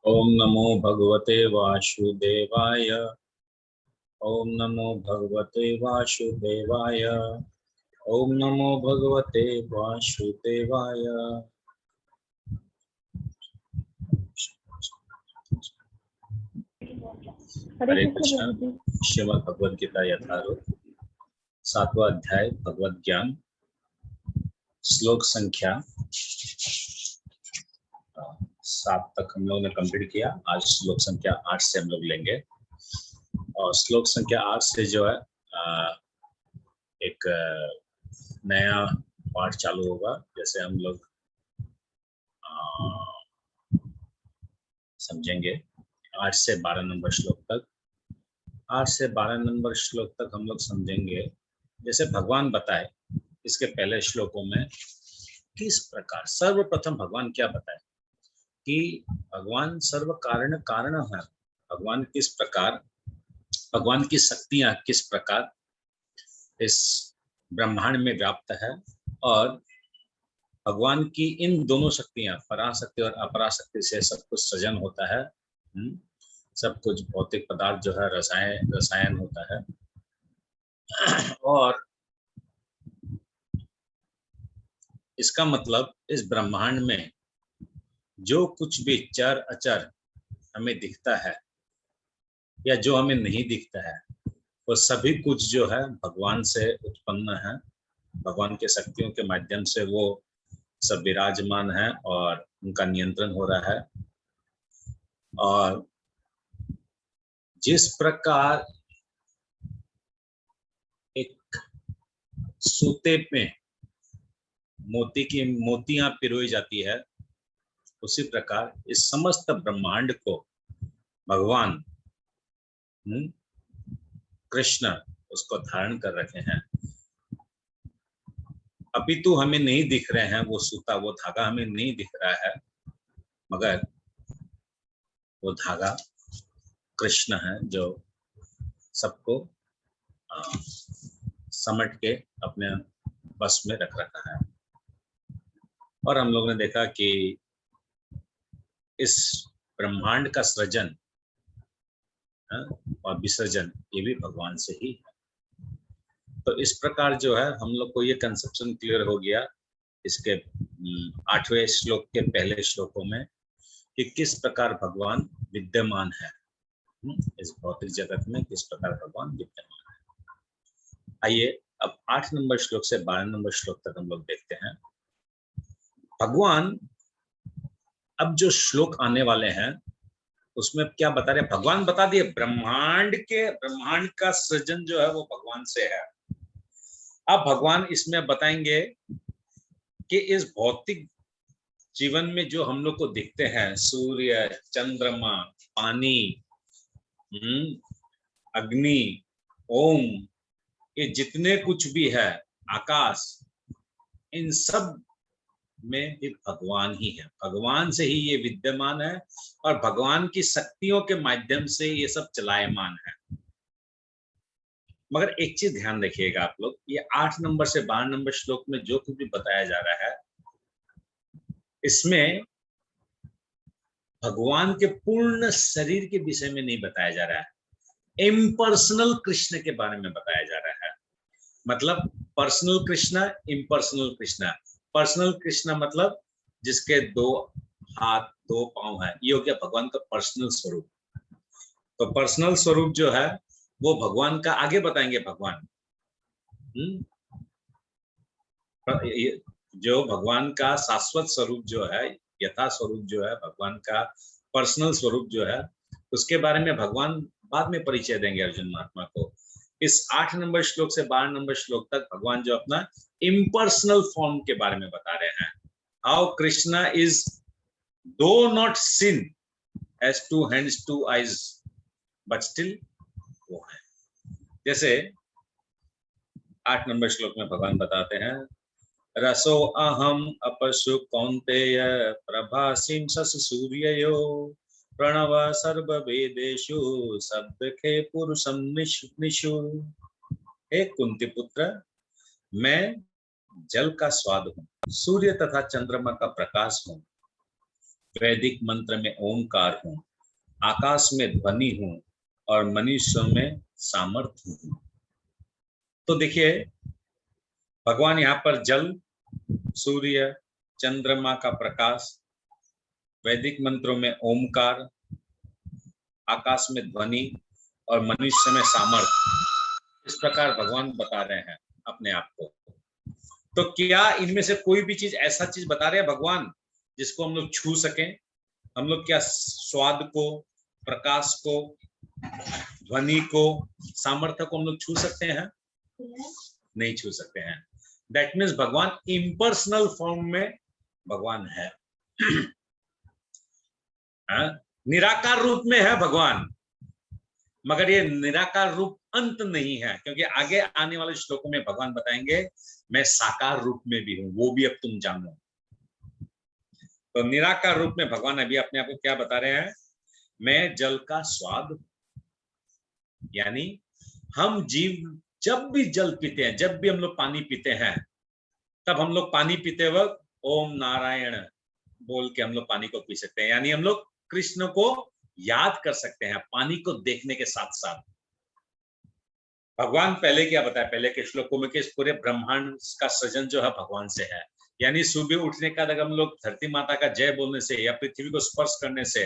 ओम नमो भगवते वासुदेवाय। ओम नमो भगवते वासुदेवाय। ओम नमो भगवते वासुदेवाय। हरे कृष्ण। श्रीमद् भगवद गीता यथारूप 7वां अध्याय भगवद ज्ञान, श्लोक संख्या 7 तक हम लोगों ने कंप्लीट किया। आज श्लोक संख्या 8 से हम लोग लेंगे। और श्लोक संख्या 8 से जो है एक नया पाठ चालू होगा। जैसे हम लोग समझेंगे 8 से 12 नंबर श्लोक तक। 8 से 12 नंबर श्लोक तक हम लोग समझेंगे जैसे भगवान बताए इसके पहले श्लोकों में किस प्रकार सर्वप्रथम भगवान क्या बताए कि भगवान सर्व कारण कारण है। भगवान किस प्रकार, भगवान की शक्तियां किस प्रकार इस ब्रह्मांड में व्याप्त है, और भगवान की इन दोनों शक्तियां पराशक्ति और अपराशक्ति से सब कुछ सृजन होता है। सब कुछ भौतिक पदार्थ जो है रसायन होता है। और इसका मतलब इस ब्रह्मांड में जो कुछ भी चर अचर हमें दिखता है या जो हमें नहीं दिखता है वो सभी कुछ जो है भगवान से उत्पन्न है। भगवान के शक्तियों के माध्यम से वो सब विराजमान है और उनका नियंत्रण हो रहा है। और जिस प्रकार एक सूते में मोतियां पिरोई जाती है, उसी प्रकार इस समस्त ब्रह्मांड को भगवान कृष्ण उसको धारण कर रखे हैं। अपितु हमें नहीं दिख रहे हैं वो सूता, वो धागा हमें नहीं दिख रहा है, मगर वो धागा कृष्ण है जो सबको समट के अपने बस में रख रखा है। और हम लोगों ने देखा कि इस ब्रह्मांड का सृजन और विसर्जन ये भी भगवान से ही है। तो इस प्रकार जो है हम लोग को ये कंसेप्शन क्लियर हो गया इसके 8वें श्लोक के पहले श्लोकों में कि किस प्रकार भगवान विद्यमान है इस भौतिक जगत में, किस प्रकार भगवान विद्यमान है। आइए अब 8 नंबर श्लोक से 12 नंबर श्लोक तक हम लोग देखते हैं। भगवान अब जो श्लोक आने वाले हैं उसमें क्या बता रहे हैं? भगवान बता दिए ब्रह्मांड का सृजन जो है वो भगवान से है। अब भगवान इसमें बताएंगे कि इस भौतिक जीवन में जो हम लोग को दिखते हैं, सूर्य, चंद्रमा, पानी, अग्नि, ओम, ये जितने कुछ भी है, आकाश, इन सब में भी भगवान ही है। भगवान से ही ये विद्यमान है और भगवान की शक्तियों के माध्यम से ये सब चलायमान है। मगर एक चीज ध्यान रखिएगा आप लोग, ये 8 नंबर से 12 नंबर श्लोक में जो कुछ भी बताया जा रहा है इसमें भगवान के पूर्ण शरीर के विषय में नहीं बताया जा रहा है। इम्पर्सनल कृष्ण के बारे में बताया जा रहा है। मतलब personal Krishna, impersonal Krishna. Personal Krishna मतलब जिसके 2 हाथ 2 पांव है, ये हो गया भगवान का पर्सनल स्वरूप। तो पर्सनल स्वरूप जो है वो भगवान का आगे बताएंगे। भगवान जो भगवान का शाश्वत स्वरूप जो है, यथा स्वरूप जो है, भगवान का पर्सनल स्वरूप जो है, उसके बारे में भगवान बाद में परिचय देंगे अर्जुन महात्मा को। इस 8 नंबर श्लोक से 12 नंबर श्लोक तक भगवान जो अपना इम्पर्सनल फॉर्म के बारे में बता रहे हैं। How Krishna is though not seen as 2 hands 2 eyes but still वो है। जैसे 8 नंबर श्लोक में भगवान बताते हैं, रसो अहम अपशु कौन्तेय प्रभासिं शशि सूर्ययो प्रणव सर्व वेदेषु शब्दखे पुरुषं निषु। हे कुंती पुत्र, मैं जल का स्वाद हूँ, सूर्य तथा चंद्रमा का प्रकाश हूँ, वैदिक मंत्र में ओमकार हूँ, आकाश में ध्वनि हूँ और मनुष्यों में सामर्थ्य हूँ। तो देखिए भगवान यहाँ पर जल, सूर्य, चंद्रमा का प्रकाश, वैदिक मंत्रों में ओमकार, आकाश में ध्वनि और मनुष्य में सामर्थ्य, इस प्रकार भगवान बता रहे हैं अपने आप को। तो क्या इनमें से कोई भी चीज ऐसा चीज बता रहे हैं भगवान जिसको हम लोग छू सकें? हम लोग क्या स्वाद को, प्रकाश को, ध्वनि को, सामर्थ्य को हम लोग छू सकते हैं? नहीं छू सकते हैं। दैट मीन्स भगवान इम्पर्सनल फॉर्म में भगवान है। निराकार रूप में है भगवान, मगर ये निराकार रूप अंत नहीं है, क्योंकि आगे आने वाले श्लोकों में भगवान बताएंगे मैं साकार रूप में भी हूं, वो भी अब तुम जानो। तो निराकार रूप में भगवान अभी अपने आप को क्या बता रहे हैं? मैं जल का स्वाद, यानी हम जीव जब भी जल पीते हैं, जब भी हम लोग पानी पीते हैं, तब हम लोग पानी पीते वक्त ओम नारायण बोल के हम लोग पानी को पी सकते हैं, यानी हम लोग कृष्ण को याद कर सकते हैं पानी को देखने के साथ साथ। भगवान पहले क्या बताया पहले के श्लोकों में कि इस पूरे ब्रह्मांड का सृजन जो है भगवान से है, यानी सुबह उठने का अगर हम लोग धरती माता का जय बोलने से या पृथ्वी को स्पर्श करने से,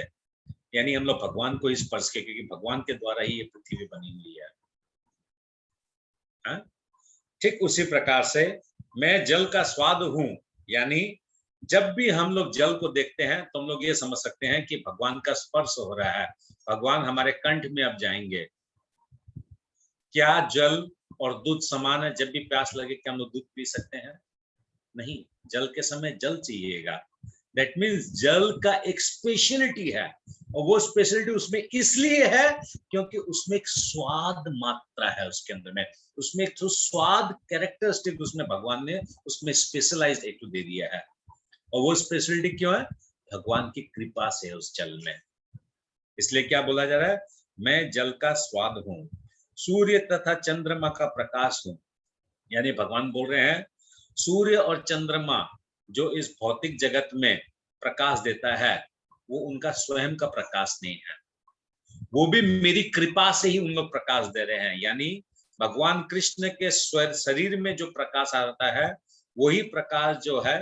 यानी हम लोग भगवान को ही स्पर्श किए, क्योंकि भगवान के द्वारा ही ये पृथ्वी बनी हुई है। ठीक उसी प्रकार से मैं जल का स्वाद हूं, यानी जब भी हम लोग जल को देखते हैं तो हम लोग ये समझ सकते हैं कि भगवान का स्पर्श हो रहा है, भगवान हमारे कंठ में अब जाएंगे। क्या जल और दूध समान है? जब भी प्यास लगे क्या हम लोग दूध पी सकते हैं? नहीं, जल के समय जल चाहिएगा। दैट मीन्स जल का एक स्पेशलिटी है, और वो स्पेशलिटी उसमें इसलिए है क्योंकि उसमें एक स्वाद मात्रा है उसके अंदर में, उसमें एक तो स्वाद कैरेक्टरिस्टिक उसमें भगवान ने उसमें स्पेशलाइज्ड एक दे दिया है। और वो स्पेशलिटी क्यों है? भगवान की कृपा से उस जल में। इसलिए क्या बोला जा रहा है? मैं जल का स्वाद हूं, सूर्य तथा चंद्रमा का प्रकाश हूं, यानी भगवान बोल रहे हैं सूर्य और चंद्रमा जो इस भौतिक जगत में प्रकाश देता है वो उनका स्वयं का प्रकाश नहीं है, वो भी मेरी कृपा से ही उन लोग प्रकाश दे रहे हैं। यानी भगवान कृष्ण के शरीर में जो प्रकाश आता है वही प्रकाश जो है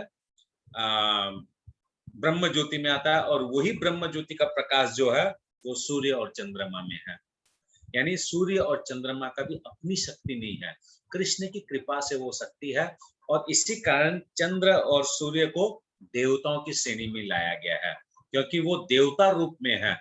ब्रह्म ज्योति में आता है, और वही ब्रह्म ज्योति का प्रकाश जो है वो सूर्य और चंद्रमा में है। यानी सूर्य और चंद्रमा का भी अपनी शक्ति नहीं है, कृष्ण की कृपा से वो शक्ति है, और इसी कारण चंद्र और सूर्य को देवताओं की श्रेणी में लाया गया है, क्योंकि वो देवता रूप में है।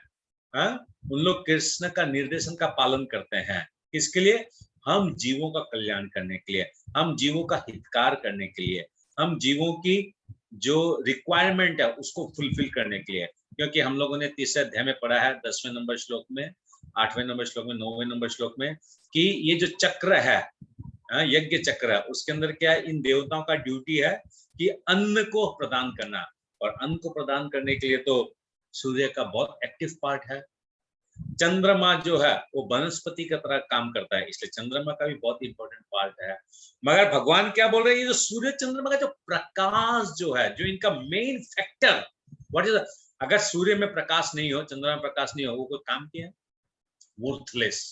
उन लोग कृष्ण का निर्देशन का पालन करते हैं, किसके लिए? हम जीवों का कल्याण करने के लिए, हम जीवों का हितकार करने के लिए, हम जीवों की जो रिक्वायरमेंट है उसको फुलफिल करने के लिए। क्योंकि हम लोगों ने तीसरे अध्याय में पढ़ा है 10वें नंबर श्लोक में, 8वें नंबर श्लोक में, 9वें नंबर श्लोक में, कि ये जो चक्र है यज्ञ चक्र, उसके अंदर क्या है? इन देवताओं का ड्यूटी है कि अन्न को प्रदान करना, और अन्न को प्रदान करने के लिए तो सूर्य का बहुत एक्टिव पार्ट है। चंद्रमा जो है वो वनस्पति की तरह काम करता है, इसलिए चंद्रमा का भी बहुत इंपॉर्टेंट पार्ट है। मगर भगवान क्या बोल रहे हैं? ये जो सूर्य चंद्रमा का जो प्रकाश जो है, जो इनका मेन फैक्टर, व्हाट इज, अगर सूर्य में प्रकाश नहीं हो, चंद्रमा में प्रकाश नहीं हो, वो कोई काम किया? वर्थलेस।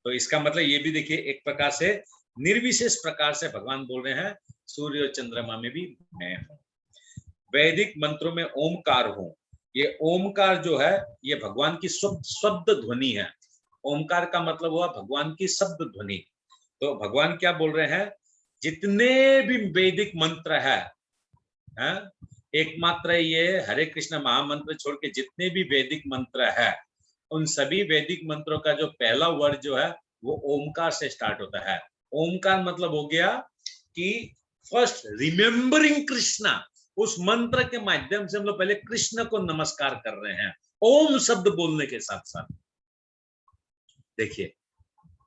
तो इसका मतलब ये भी देखिए एक प्रकार से निर्विशेष प्रकार से भगवान बोल रहे हैं सूर्य और चंद्रमा में भी मैं हूं। वैदिक मंत्रों में ओमकार हूं, ये ओमकार जो है ये भगवान की शब्द ध्वनि है। ओमकार का मतलब हुआ भगवान की शब्द ध्वनि। तो भगवान क्या बोल रहे हैं? जितने भी वैदिक मंत्र है, एकमात्र ये हरे कृष्ण महामंत्र छोड़ के जितने भी वैदिक मंत्र है, उन सभी वैदिक मंत्रों का जो पहला वर्ड जो है वो ओमकार से स्टार्ट होता है। ओमकार मतलब हो गया कि फर्स्ट रिमेम्बरिंग कृष्णा, उस मंत्र के माध्यम से हम लोग पहले कृष्ण को नमस्कार कर रहे हैं ओम शब्द बोलने के साथ साथ। देखिए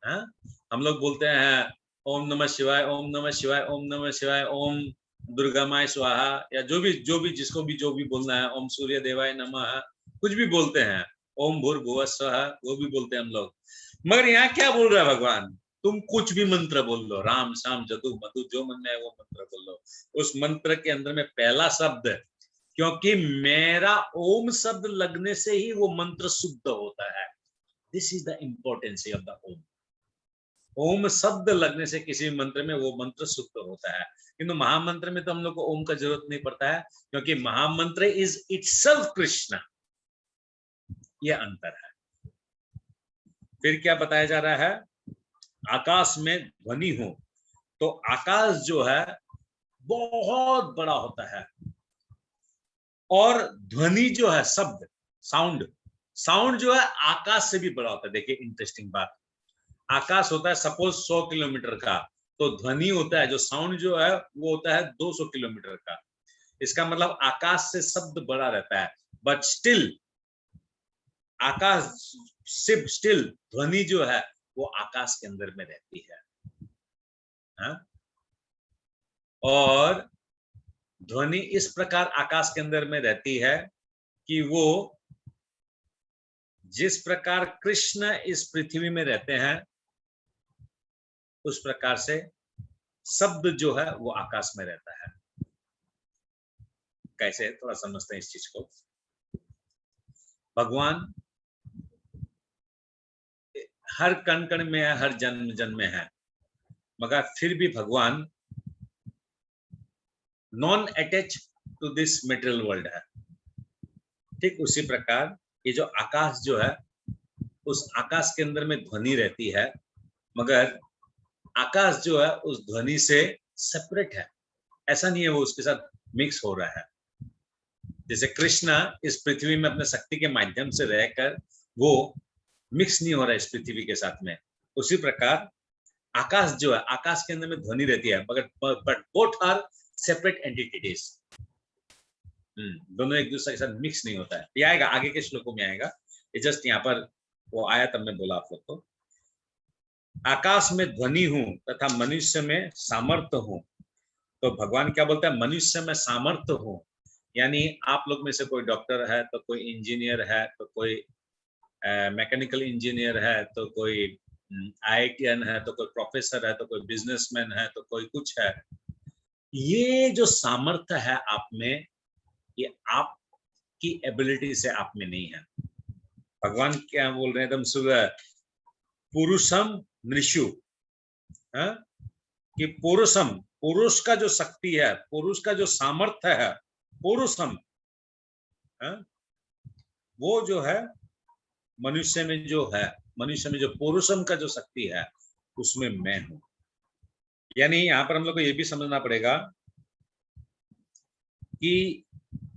हम लोग बोलते हैं ओम नमः शिवाय, ओम नमः शिवाय, ओम नमः शिवाय, ओम दुर्गा माय स्वाहा, या जो भी जिसको भी जो भी बोलना है, ओम सूर्य देवाय नमः, कुछ भी बोलते हैं, ओम भूर्भुवः स्वः, वो भी बोलते हैं हम लोग। मगर यहाँ क्या बोल रहा है भगवान? तुम कुछ भी मंत्र बोल लो, राम श्याम जदु मधु, जो मन में है वो मंत्र बोल लो। उस मंत्र के अंदर में पहला शब्द क्योंकि मेरा ओम शब्द लगने से ही वो मंत्र शुद्ध होता है। This is the importance of the Om. Om शब्द लगने से किसी मंत्र में वो मंत्र शुद्ध होता है, किंतु महामंत्र में तो हम लोग को ओम का जरूरत नहीं पड़ता है, क्योंकि महामंत्र इज इटसेल्फ कृष्ण। ये अंतर है। फिर क्या बताया जा रहा है, आकाश में ध्वनि हो, तो आकाश जो है बहुत बड़ा होता है, और ध्वनि जो है शब्द, साउंड जो है आकाश से भी बड़ा होता है। देखिए इंटरेस्टिंग बात, आकाश होता है सपोज 100 किलोमीटर का, तो ध्वनि होता है, जो साउंड जो है वो होता है 200 किलोमीटर का। इसका मतलब आकाश से शब्द बड़ा रहता है, बट स्टिल आकाश से स्टिल ध्वनि जो है वो आकाश के अंदर में रहती है। हा? और ध्वनि इस प्रकार आकाश के अंदर में रहती है कि वो जिस प्रकार कृष्ण इस पृथ्वी में रहते हैं, उस प्रकार से शब्द जो है वो आकाश में रहता है। कैसे, थोड़ा समझते हैं इस चीज को। भगवान हर कण कण में है, हर जन्म जन्म में है, मगर फिर भी भगवान non attach to this material world है। ठीक उसी प्रकार ये जो आकाश जो है, उस आकाश के अंदर में ध्वनि रहती है, मगर आकाश जो है उस ध्वनि से सेपरेट है। ऐसा नहीं है वो उसके साथ मिक्स हो रहा है। जैसे कृष्ण इस पृथ्वी में अपने शक्ति के माध्यम से रहकर वो मिक्स नहीं हो रहा है इस पृथ्वी के साथ में, उसी प्रकार आकाश जो है, आकाश के अंदर में ध्वनि रहती है, मगर but both are separate entities. दोनों एक दूसरे के साथ मिक्स नहीं होता है। ये आएगा आगे के श्लोकों में आएगा, ये जस्ट यहाँ पर वो आया तब मैं बोला आप लोग को। आकाश में ध्वनि हूं तथा मनुष्य में सामर्थ्य हूं। तो भगवान क्या बोलता है, मनुष्य में सामर्थ्य हूं, यानी आप लोग में से कोई डॉक्टर है, तो कोई इंजीनियर है, तो कोई मैकेनिकल इंजीनियर है, तो कोई IITian है, तो कोई प्रोफेसर है, तो कोई बिजनेसमैन है, तो कोई कुछ है। ये जो सामर्थ्य है आप में, ये आपकी एबिलिटी से आप में नहीं है। भगवान क्या बोल रहे हैं एकदम सुबह, पुरुषम नृषु, कि पुरुषम, पुरुष का जो शक्ति है, पुरुष का जो सामर्थ्य है, पुरुषम, वो जो है मनुष्य में जो है, मनुष्य में जो पुरुषम का जो शक्ति है, उसमें मैं हूं। यानी यहां पर हम लोग को ये भी समझना पड़ेगा कि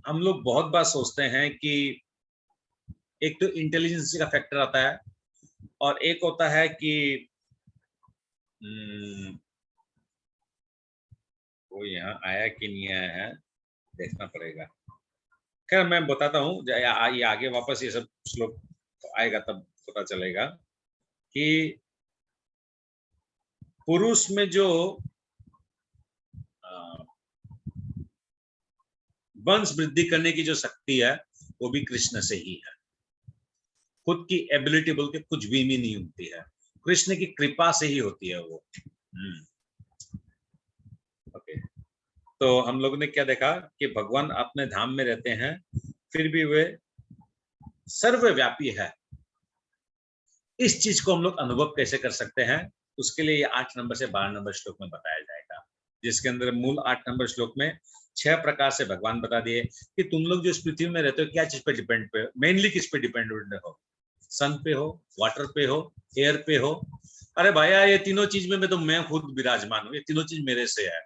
हम लोग बहुत बार सोचते हैं कि एक तो इंटेलिजेंस का फैक्टर आता है, और एक होता है कि वो यहाँ आया कि नहीं आया है, देखना पड़ेगा। खैर मैं बताता हूँ, ये आगे वापस ये सब श्लोक आएगा तब पता चलेगा कि पुरुष में जो वंश वृद्धि करने की जो शक्ति है, वो भी कृष्ण से ही है। खुद की एबिलिटी बोल के कुछ भी नहीं होती है, कृष्ण की कृपा से ही होती है वो। ओके, तो हम लोगों ने क्या देखा कि भगवान अपने धाम में रहते हैं, फिर भी वे सर्वव्यापी है। इस चीज को हम लोग अनुभव कैसे कर सकते हैं, उसके लिए ये 8 नंबर से 12 नंबर श्लोक में बताया जाएगा, जिसके अंदर मूल 8 नंबर श्लोक में 6 प्रकार से भगवान बता दिए कि तुम लोग जो इस पृथ्वी में रहते हो, क्या चीज पे डिपेंड पे, मेनली किस पे डिपेंडेंट हो, सन पे हो, वाटर पे हो, एयर पे हो। अरे भैया ये तीनों चीज में मैं खुद विराजमान हूँ, ये तीनों चीज मेरे से है।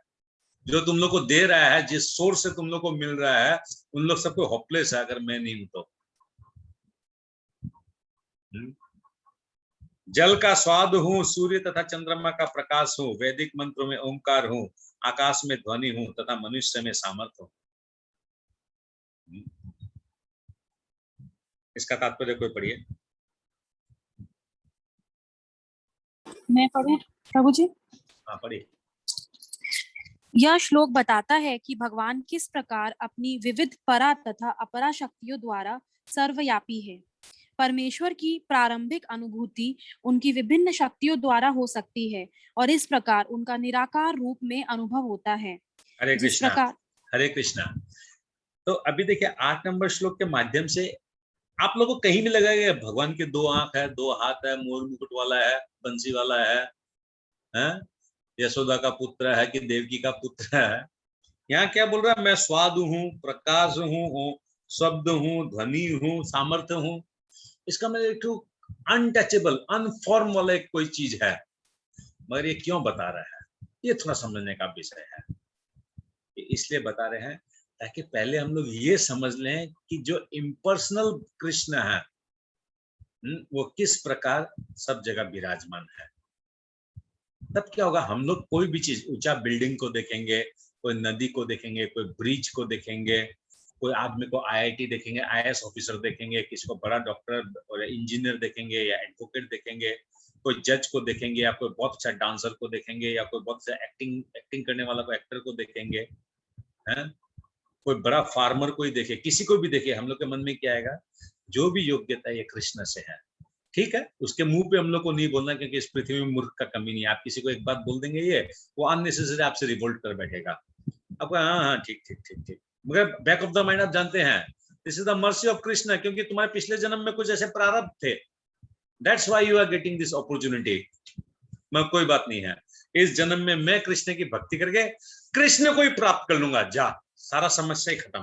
जो तुम लोग को दे रहा है, जिस सोर्स से तुम लोग को मिल रहा है, उन लोग सबको होपलेस है अगर मैं नहीं हूं तो। जल का स्वाद हूँ, सूर्य तथा चंद्रमा का प्रकाश हूँ, वैदिक मंत्रों में ओंकार हूँ, आकाश में ध्वनि हूँ तथा मनुष्य में सामर्थ्य हूँ। इसका तात्पर्य कोई पढ़िए। मैं पढ़ूं प्रभु जी? हाँ पढ़िए। यह श्लोक बताता है कि भगवान किस प्रकार अपनी विविध परा तथा अपरा शक्तियों द्वारा सर्वव्यापी है। परमेश्वर की प्रारंभिक अनुभूति उनकी विभिन्न शक्तियों द्वारा हो सकती है, और इस प्रकार उनका निराकार रूप में अनुभव होता है। हरे जिस कृष्णा, प्रकार हरे कृष्णा। तो अभी देखिए 8 नंबर श्लोक के माध्यम से आप लोगों को कहीं भी लगेगा भगवान के 2 आंख है, 2 हाथ है, मोर मुकुट वाला है, बंसी वाला है, हैं? यशोदा का पुत्र है कि देवकी का पुत्र है। यहाँ क्या बोल रहा है, मैं स्वाद हूँ, प्रकाश हूँ, शब्द हूँ, ध्वनि हूँ, सामर्थ्य हूँ। इसका मतलब एक अनटचेबल, अनफॉर्म वाला एक कोई चीज है, मगर ये क्यों बता रहा है, ये थोड़ा समझने का विषय है। इसलिए बता रहे हैं ताकि पहले हम लोग ये समझ लें कि जो इम्पर्सनल कृष्ण है वो किस प्रकार सब जगह विराजमान है। तब क्या होगा, हम लोग कोई भी चीज, ऊंचा बिल्डिंग को देखेंगे, कोई नदी को देखेंगे, कोई ब्रिज को देखेंगे, कोई आदमी को आईआईटी देखेंगे, आईएएस ऑफिसर देखेंगे, किसी को बड़ा डॉक्टर और इंजीनियर देखेंगे या एडवोकेट देखेंगे, कोई जज को देखेंगे, या कोई बहुत अच्छा डांसर को देखेंगे, या कोई बहुत अच्छा एक्टिंग करने वाला को एक्टर को देखेंगे, है? कोई बड़ा फार्मर कोई देखे, किसी को भी देखे, हम लोग के मन में क्या आएगा, जो भी योग्यता ये कृष्ण से है। ठीक है, उसके मुंह पे हम लोग को नहीं बोलना, क्योंकि इस पृथ्वी में मूर्ख का कमी नहीं है। आप किसी को एक बात बोल देंगे ये, वो अननेसेसरी आपसे रिवोल्ट कर बैठेगा। आपको हाँ हाँ ठीक ठीक ठीक ठीक, मगर बैक ऑफ द माइंड आप जानते हैं this is the mercy of Krishna, क्योंकि तुम्हारे पिछले जन्म में कुछ ऐसे प्रारब्ध थे, that's why you are getting this opportunity. मैं कोई बात नहीं है, इस जन्म में मैं कृष्ण की भक्ति करके कृष्ण को ही प्राप्त कर लूंगा, जा, सारा समस्या ही खत्म।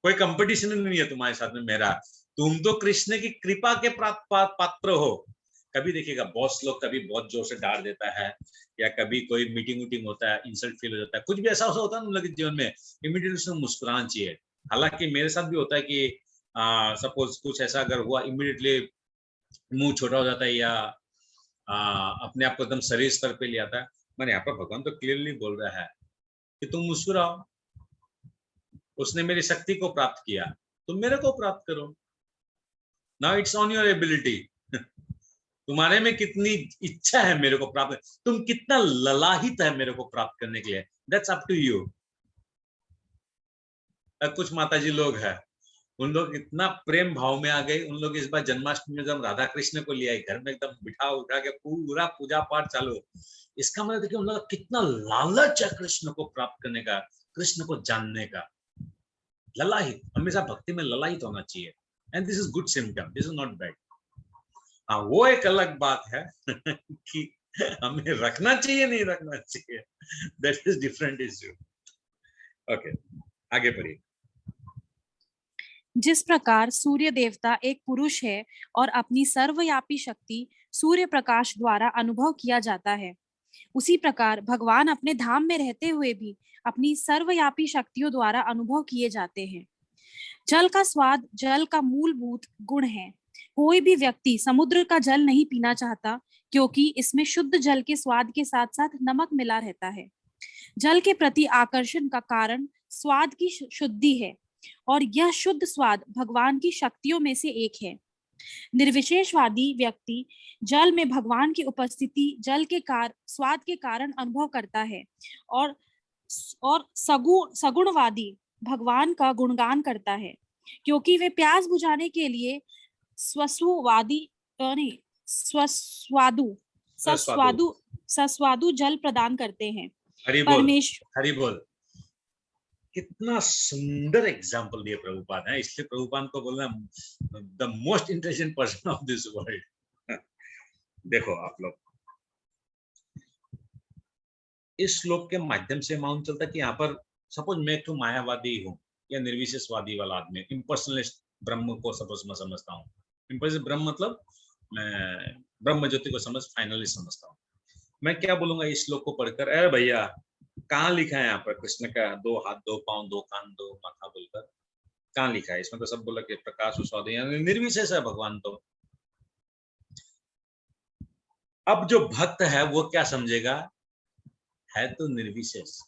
कोई कंपटीशन नहीं है तुम्हारे साथ में मेरा, तुम तो कृष्ण की कृपा के पात्र हो। कभी देखिएगा बॉस लोग कभी बहुत जोर से डांट देता है, या कभी कोई मीटिंग वूटिंग होता है, इंसल्ट फील हो जाता है, कुछ भी ऐसा होता है ना लोगों के जीवन में, इमीडिएटली उसमें मुस्कुराना चाहिए। हालांकि मेरे साथ भी होता है कि सपोज कुछ ऐसा अगर हुआ, इमीडिएटली मुंह छोटा हो जाता है, या अपने आप को एकदम शरीर स्तर पे ले आता है। मैंने यहाँ पर भगवान तो क्लियरली बोल रहा है कि तुम मुस्कुराओ, उसने मेरी शक्ति को प्राप्त किया, तुम मेरे को प्राप्त करो। Now it's on your ability, तुम्हारे में कितनी इच्छा है मेरे को प्राप्त, तुम कितना ललाहित है मेरे को प्राप्त करने के लिए, दैट्स अप टू यू। कुछ माताजी लोग हैं, उन लोग इतना प्रेम भाव में आ गए, उन लोग इस बार जन्माष्टमी में जब राधा कृष्ण को ले आई घर में, एकदम बिठा उठा के पूरा पूजा पाठ चालू। इसका मतलब देखिए उन लोग कितना लालच है कृष्ण को प्राप्त करने का, कृष्ण को जानने का। ललाहित, हमेशा भक्ति में ललाहित होना चाहिए, and this is good symptom, this is not bad. हाँ, वो एक अलग बात है कि हमें रखना चाहिए नहीं रखना चाहिए, that is different issue. Okay, आगे बढ़िए। जिस प्रकार सूर्य देवता एक पुरुष है और अपनी सर्वव्यापी शक्ति सूर्य प्रकाश द्वारा अनुभव किया जाता है, उसी प्रकार भगवान अपने धाम में रहते हुए भी अपनी सर्वव्यापी शक्तियों द्वारा अनुभव किए जाते हैं। जल का स्वाद जल का मूलभूत गुण है। कोई भी व्यक्ति समुद्र का जल नहीं पीना चाहता, क्योंकि इसमें शुद्ध जल के स्वाद के साथ साथ नमक मिला रहता है। जल के प्रति आकर्षण का कारण स्वाद की शुद्धि है, और यह शुद्ध स्वाद भगवान की शक्तियों में से एक है। निर्विशेषवादी व्यक्ति जल में भगवान की उपस्थिति जल के स्वाद के कारण अनुभव करता है, और सगुणवादी भगवान का गुणगान करता है, क्योंकि वे प्यास बुझाने के लिए सस्वादु जल प्रदान करते हैं। हरि बोल, हरि बोल। कितना सुंदर एग्जाम्पल दिए प्रभुपाद है, इसलिए प्रभुपाद को बोलना the most intelligent person of this world. देखो आप लोग, इस श्लोक के माध्यम से मालूम चलता है कि यहाँ पर सपोज मैं एक मायावादी हूँ या निर्विशेषवादी वाला आदमी, इम्पर्सनलिस्ट ब्रह्म को सपोज मैं समझता हूँ। इम्पर्सनल ब्रह्म मतलब मैं ब्रह्म ज्योति को समझ फाइनली समझता हूँ। मैं क्या बोलूंगा इस श्लोक को पढ़कर, अरे भैया कहाँ लिखा है यहाँ पर कृष्ण का 2 हाथ 2 पांव 2 कान 2 माथा बोलकर, कहाँ लिखा है? इसमें तो सब बोला कि प्रकाश स्वाद निर्विशेष है भगवान। तो अब जो भक्त है वो क्या समझेगा, है तो निर्विशेष,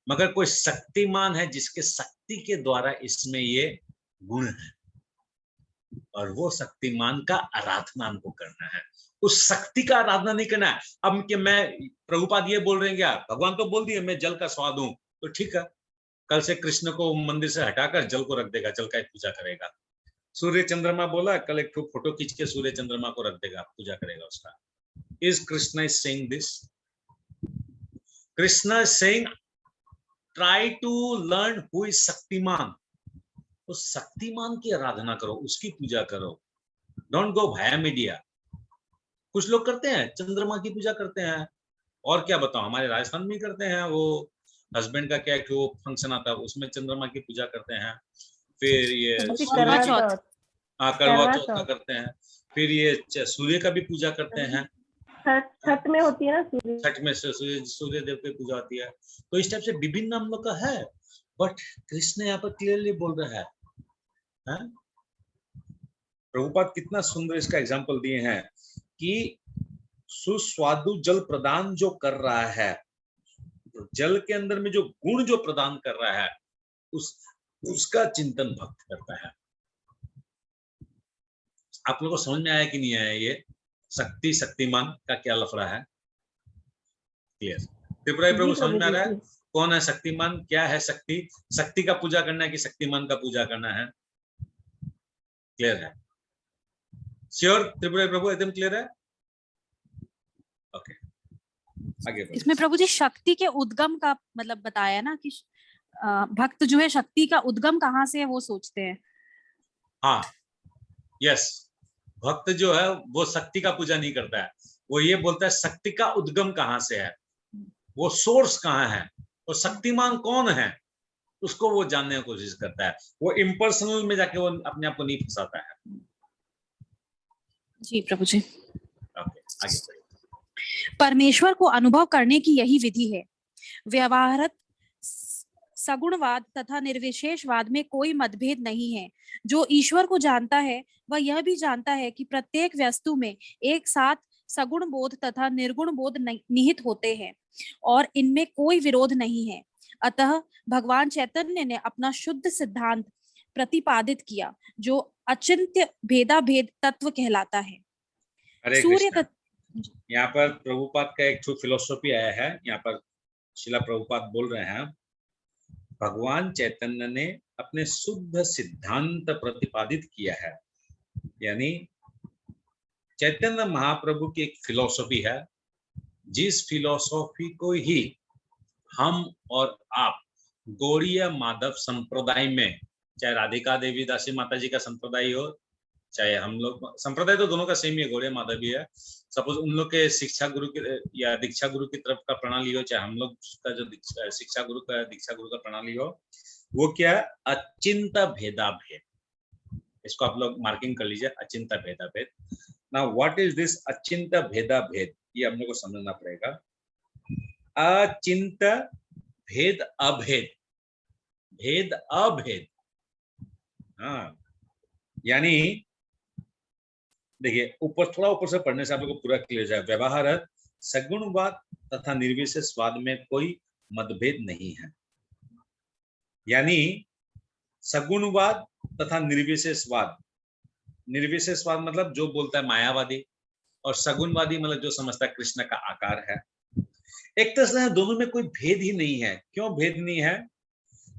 मगर कोई शक्तिमान है जिसके शक्ति के द्वारा इसमें ये गुण है, और वो शक्तिमान का आराधना हमको करना है, उस शक्ति का आराधना नहीं करना है। अब कि मैं प्रभुपाद ये बोल रहे हैं क्या, भगवान तो बोल दिए मैं जल का स्वाद हूं, तो ठीक है, कल से कृष्ण को मंदिर से हटाकर जल को रख देगा, जल का पूजा करेगा। सूर्य चंद्रमा बोला, कल एक फोटो खींच के सूर्य चंद्रमा को रख देगा, पूजा करेगा उसका। Is Krishna is saying this? Krishna is saying try to learn who is Shaktiman. तो शक्तिमान की आराधना करो, उसकी पूजा करो। Don't go via media. कुछ लोग करते हैं, चंद्रमा की पूजा करते हैं, और क्या बताओ, हमारे राजस्थान में करते हैं। वो हस्बैंड का क्या वो फंक्शन आता है, उसमें चंद्रमा की पूजा करते हैं। फिर ये प्रभु जी, करवा सूर्य, चौथ। हाँ करवा करवा चौथ का चौथ करते हैं। फिर ये सूर्य का भी पूजा करते हैं। छठ में होती है ना सूर्य। छठ में सूर्य देव की पूजा होती है। तो इस टाइप से विभिन्न हम लोग का है, बट कृष्ण यहाँ पर क्लियरली बोल रहा है। प्रभुपाद कितना सुंदर इसका एग्जाम्पल दिए हैं कि सुस्वादु जल प्रदान जो कर रहा है, जल के अंदर में जो गुण जो प्रदान कर रहा है, उसका चिंतन भक्त करता है। आप लोगों को समझ में आया कि नहीं आया? ये शक्ति शक्तिमान का क्या लफड़ा है? क्लियर? त्रिपुरारी प्रभु समझ में आ रहा है कौन है शक्तिमान, क्या है शक्ति? शक्ति का पूजा करना है कि शक्तिमान का पूजा करना है? क्लियर है? श्योर त्रिपुरारी प्रभु एकदम क्लियर है? ओके, आगे बढ़ो। इसमें प्रभु जी शक्ति के उद्गम का मतलब बताया ना कि भक्त जो है शक्ति का उद्गम कहाँ से है वो सोचते हैं। हाँ, यस, भक्त जो है वो शक्ति का पूजा नहीं करता है, वो ये बोलता है शक्ति का उद्गम कहाँ से है, वो सोर्स कहाँ है, वो शक्तिमान कौन है, उसको वो जानने की कोशिश करता है। वो इम्पर्सनल में जाके वो अपने आप को नहीं फंसाता है। जी प्रभु जी। ओके, आगे बढ़िए। परमेश्वर को अनुभव करने की यही विधि है। व्यवहारत सगुणवाद तथा निर्विशेषवाद में कोई मतभेद नहीं है। जो ईश्वर को जानता है वह यह भी जानता है कि प्रत्येक वस्तु में एक साथ सगुण बोध तथा निर्गुण बोध निहित होते हैं और इनमें कोई विरोध नहीं है। अतः भगवान चैतन्य ने अपना शुद्ध सिद्धांत प्रतिपादित किया जो अचिंत्य भेदाभेद तत्व कहलाता है। हरे सूर्य कृष्ण। यहाँ पर प्रभुपाद का एक फिलोसॉफी आया है, यहाँ पर शिला प्रभुपाद बोल रहे हैं, भगवान चैतन्य ने अपने शुद्ध सिद्धांत प्रतिपादित किया है। यानी चैतन्य महाप्रभु की एक फिलोसॉफी है, जिस फिलोसॉफी को ही हम और आप गौड़ीय माधव संप्रदाय में, चाहे राधिका देवी दासी माता जी का संप्रदाय हो, चाहे हम लोग, संप्रदाय तो दोनों का सेम ही है, गौड़ीय माधव ही है। सपोज उन लोग के शिक्षा गुरु के या दीक्षा गुरु की तरफ का प्रणाली हो, चाहे हम लोग का जो शिक्षा गुरु का दीक्षा गुरु का प्रणाली हो, वो क्या है? अचिंत भेदाभेद। इसको आप लोग मार्किंग कर लीजिए, Achint Bhedabhed. Now what is this Achint Bhedabhed? ये हम लोग को समझना पड़ेगा। अचिंत भेद अभेद, भेद अभेद। हाँ, यानी देखिए, ऊपर थोड़ा ऊपर से पढ़ने से आप लोग को पूरा क्लियर जाए। व्यवहार सगुणवाद तथा निर्विशेषवाद में कोई मतभेद नहीं है। यानी सगुणवाद तथा निर्विशेषवाद, निर्विशेषवाद मतलब जो बोलता है मायावादी, और सगुणवादी मतलब जो समझता है कृष्ण का आकार है। एक तरह से दोनों में कोई भेद ही नहीं है। क्यों भेद नहीं है?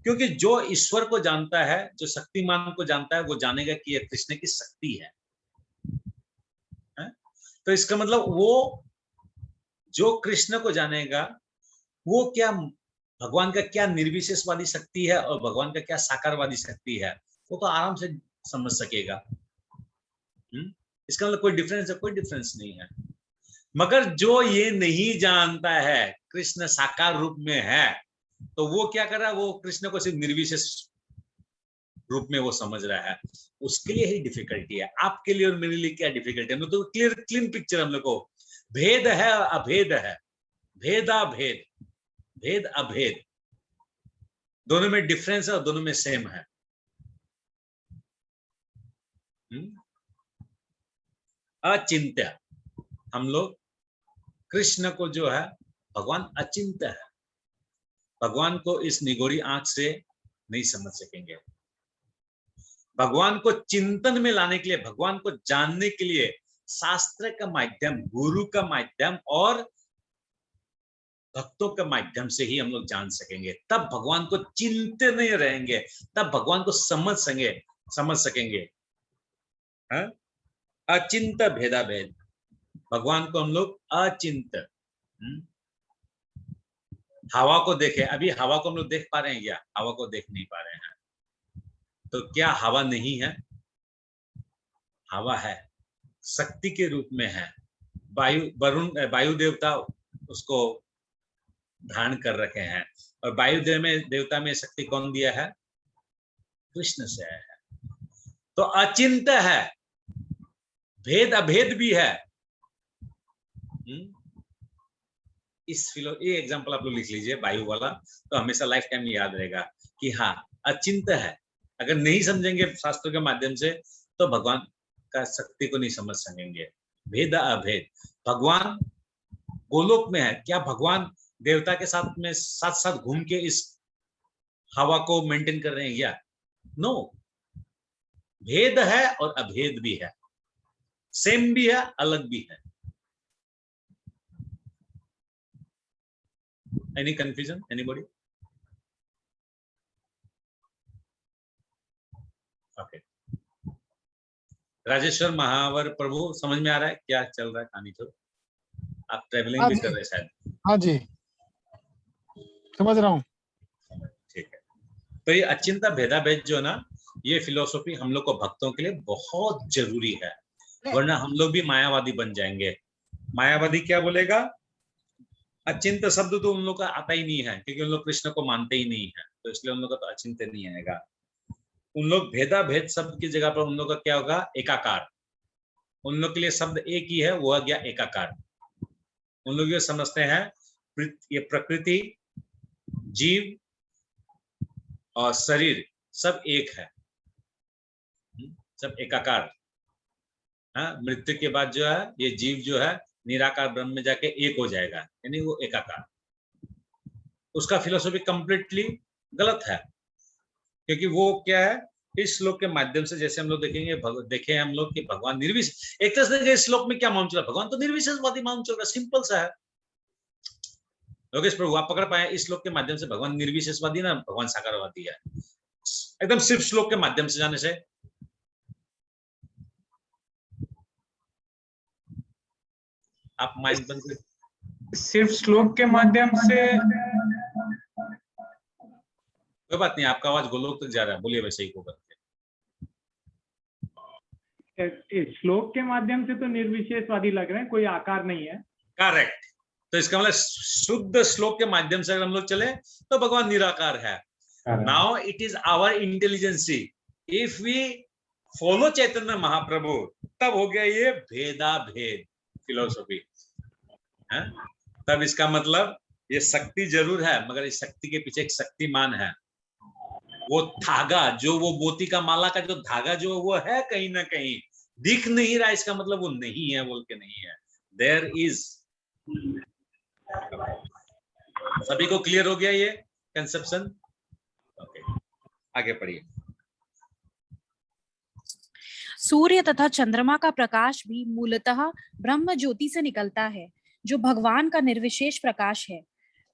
क्योंकि जो ईश्वर को जानता है, जो शक्तिमान को जानता है, वो जानेगा कि यह कृष्ण की शक्ति है। तो इसका मतलब वो जो कृष्ण को जानेगा, वो क्या भगवान का क्या निर्विशेषवादी शक्ति है और भगवान का क्या साकारवादी शक्ति है, वो तो आराम से समझ सकेगा। इसका मतलब कोई डिफरेंस है? कोई डिफरेंस नहीं है। मगर जो ये नहीं जानता है कृष्ण साकार रूप में है, तो वो क्या कर रहा है? वो कृष्ण को सिर्फ निर्विशेष रूप में वो समझ रहा है। उसके लिए ही डिफिकल्टी है। आपके लिए और मेरे लिए क्या डिफिकल्टी है? तो क्लियर क्लीन पिक्चर हम लोग को। भेद है अभेद है, भेदा भेद, भेद अभेद, दोनों में डिफरेंस है और दोनों में सेम है। अचिंत्य, हम लोग कृष्ण को जो है, भगवान अचिंत्य है, भगवान को इस निगोरी आंख से नहीं समझ सकेंगे। भगवान को चिंतन में लाने के लिए, भगवान को जानने के लिए शास्त्र का माध्यम, गुरु का माध्यम और भक्तों के माध्यम से ही हम लोग जान सकेंगे। तब भगवान को चिंते नहीं रहेंगे, तब भगवान को समझ सकेंगे। अचिंत भेदाभेद, भगवान को हम लोग अचिंत, हवा को देखे, अभी हवा को हम लोग देख पा रहे हैं क्या? हवा को देख नहीं पा रहे हैं। तो क्या हवा नहीं है? हवा है, शक्ति के रूप में है। वायु देवता उसको धारण कर रखे हैं, और वायु देवता में शक्ति कौन दिया है? कृष्ण से है। तो अचिंत है, भेद अभेद भी है। ये एग्जांपल आप लोग लिख लीजिए वायु वाला, तो हमेशा लाइफ टाइम याद रहेगा कि हाँ अचिंत है। अगर नहीं समझेंगे शास्त्रों के माध्यम से तो भगवान का शक्ति को नहीं समझ सकेंगे। भेद अभेद, भगवान गोलोक में है, क्या भगवान देवता के साथ साथ घूम के इस हवा को मेंटेन कर रहे हैं क्या? नो, भेद है और अभेद भी है, सेम भी है, अलग भी है। Any confusion? Anybody? Okay. Rajeshwar महावर प्रभु, समझ में आ रहा है क्या चल रहा है कहानी? तो आप ट्रेवलिंग भी कर रहे हैं शायद। हाँ जी, समझ रहा हूँ। ठीक है। तो ये अचिंता भेदाभेद जो है ना, ये फिलोसॉफी हम लोग को भक्तों के लिए बहुत जरूरी है, वरना हम लोग भी मायावादी बन जाएंगे। मायावादी क्या बोलेगा? अचिंत शब्द तो उन लोग का आता ही नहीं है, क्योंकि उन लोग कृष्ण को मानते ही नहीं है, तो इसलिए उन लोग का तो अचिंत नहीं आएगा। उन लोग भेदा भेद शब्द की जगह पर उन लोग का क्या होगा? एकाकार। उन लोग के लिए शब्द एक ही है, वो आ गया एकाकार। उन लोग ये समझते हैं ये प्रकृति, जीव और शरीर सब एक है, सब एकाकार। हाँ, मृत्यु के बाद जो है ये जीव जो है निराकार ब्रह्म में जाके एक हो जाएगा, यानी वो एकाकार। उसका फिलोसॉफी कंप्लीटली गलत है, क्योंकि वो क्या है, इस श्लोक के माध्यम से जैसे हम लोग देखें हम लोग कि भगवान निर्विशेष, एक तरह से इस श्लोक में क्या मालूम चला? भगवान तो निर्विशेषवादी मालूम चल रहा, सिंपल सा है। योगेश प्रभु आप पकड़ पाए इस श्लोक के माध्यम से भगवान निर्विशेषवादी ना भगवान साकारवादी है? एकदम सिर्फ श्लोक के माध्यम से जाने से। आप माइंड बंद कर, सिर्फ श्लोक के माध्यम से कोई बात नहीं, आपका आवाज गोलोक तक जा रहा है, बोलिए वैसे ही को करके। श्लोक के माध्यम से तो निर्विशेषवादी लग रहे हैं, कोई आकार नहीं है। करेक्ट। तो इसका मतलब शुद्ध श्लोक के माध्यम से अगर हम लोग चले तो भगवान निराकार है। Now it is our intelligency, if we follow Chaitanya Mahaprabhu, तब हो गया ये भेदा भेद फिलोसॉफी है। तब इसका मतलब ये शक्ति जरूर है, मगर इस शक्ति के पीछे एक शक्तिमान है। वो धागा जो, वो मोती का माला का जो धागा जो वो है कहीं ना कहीं दिख नहीं रहा, इसका मतलब वो नहीं है बोल के नहीं है। There is. सभी को क्लियर हो गया ये कंसेप्शन? ओके, आगे पढ़िए। सूर्य तथा चंद्रमा का प्रकाश भी मूलतः ब्रह्म ज्योति से निकलता है, जो भगवान का निर्विशेष प्रकाश है।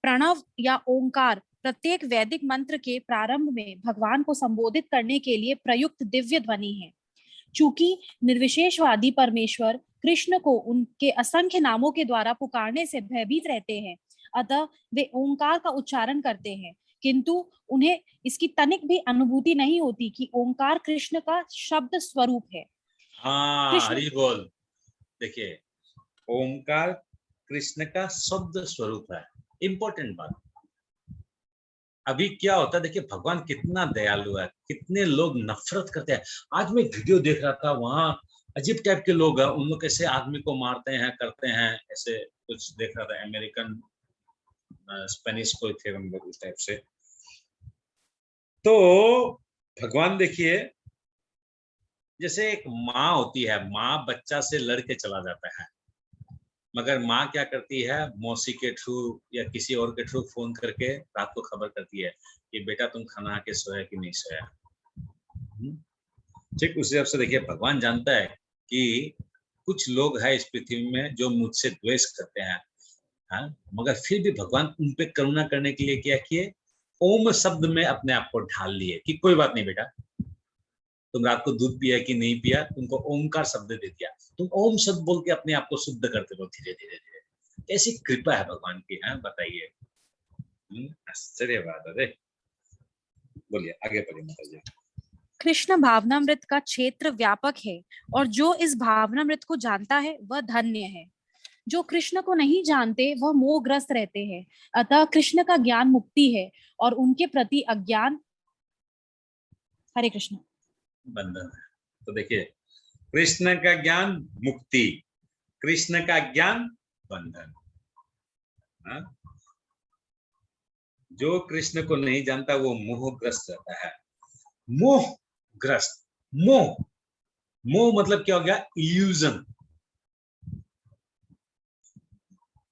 प्रणव या ओंकार प्रत्येक वैदिक मंत्र के प्रारंभ में भगवान को संबोधित करने के लिए प्रयुक्त दिव्य ध्वनि है। चूंकि निर्विशेषवादी परमेश्वर कृष्ण को उनके असंख्य नामों के द्वारा पुकारने से भयभीत रहते हैं, अतः वे ओंकार का उच्चारण करते हैं, किंतु उन्हें इसकी तनिक भी अनुभूति नहीं होती कि ओंकार कृष्ण का शब्द स्वरूप है। हाँ, हरि बोल। देखिए, ओंकार कृष्ण का शब्द स्वरूप है। इंपॉर्टेंट बात। अभी क्या होता है, देखिए भगवान कितना दयालु है, कितने लोग नफरत करते हैं। आज मैं वीडियो देख रहा था, वहां अजीब टाइप के लोग हैं, उन लोग कैसे आदमी को मारते हैं, करते हैं, ऐसे कुछ देख रहा था। अमेरिकन स्पेनिश कोई थे हम लोग उस टाइप से। तो भगवान देखिए, जैसे एक माँ होती है, माँ बच्चा से लड़के चला जाता है, मगर माँ क्या करती है, मौसी के थ्रू या किसी और के थ्रू फोन करके रात को खबर करती है कि बेटा तुम खाना के सोया कि नहीं सोया। ठीक उसी हिसाब से देखिए, भगवान जानता है कि कुछ लोग हैं इस पृथ्वी में जो मुझसे द्वेष करते हैं, हाँ, मगर फिर भी भगवान उन पे करुणा करने के लिए क्या किए, ओम शब्द में अपने आप को ढाल लिए कि कोई बात नहीं बेटा, तुम रात को दूध पिया कि नहीं पिया, तुमको ओमकार शब्द दे दिया, तुम ओम शब्द बोल के अपने आप को शुद्ध करते रहो धीरे धीरे धीरे। ऐसी कृपा है भगवान की, है बताइए। आश्चर्य बात है। बोलिए आगे पढ़िए माता जी। कृष्ण भावनामृत का क्षेत्र व्यापक है और जो इस भावनामृत को जानता है वह धन्य है। जो कृष्ण को नहीं जानते वह मोहग्रस्त रहते हैं। अतः कृष्ण का ज्ञान मुक्ति है और उनके प्रति अज्ञान हरे कृष्ण बंधन है। तो देखिए, कृष्ण का ज्ञान मुक्ति, कृष्ण का ज्ञान बंधन। हाँ? जो कृष्ण को नहीं जानता वो मोहग्रस्त रहता है। मोहग्रस्त, मोह, मोह मतलब क्या हो गया? इल्यूजन।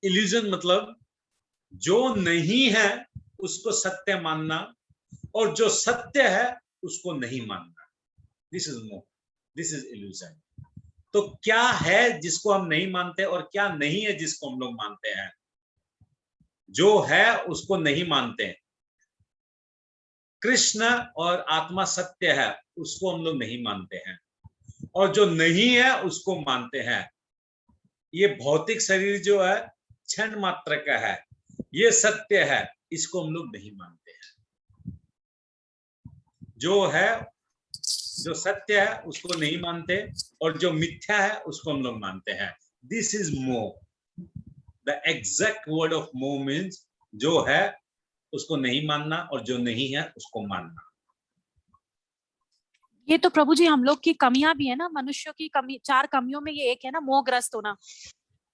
इल्यूजन मतलब जो नहीं है उसको सत्य मानना और जो सत्य है उसको नहीं मानना। दिस इज मोह, दिस इज इल्यूजन। तो क्या है जिसको हम नहीं मानते और क्या नहीं है जिसको हम लोग मानते हैं? जो है उसको नहीं मानते। कृष्ण और आत्मा सत्य है उसको हम लोग नहीं मानते हैं, और जो नहीं है उसको मानते हैं। ये भौतिक शरीर जो है क्षण मात्र का है, ये सत्य है, इसको हम लोग नहीं मानते हैं। जो है, जो सत्य है उसको नहीं मानते और जो मिथ्या है उसको हम लोग मानते हैं। दिस इज मोह। द एग्जैक्ट वर्ड ऑफ मोह मीन्स जो है उसको नहीं मानना और जो नहीं है उसको मानना। ये तो प्रभु जी हम लोग की कमियां भी है ना, मनुष्यों की कमी, 4 कमियों में ये एक है ना, मोहग्रस्त होना।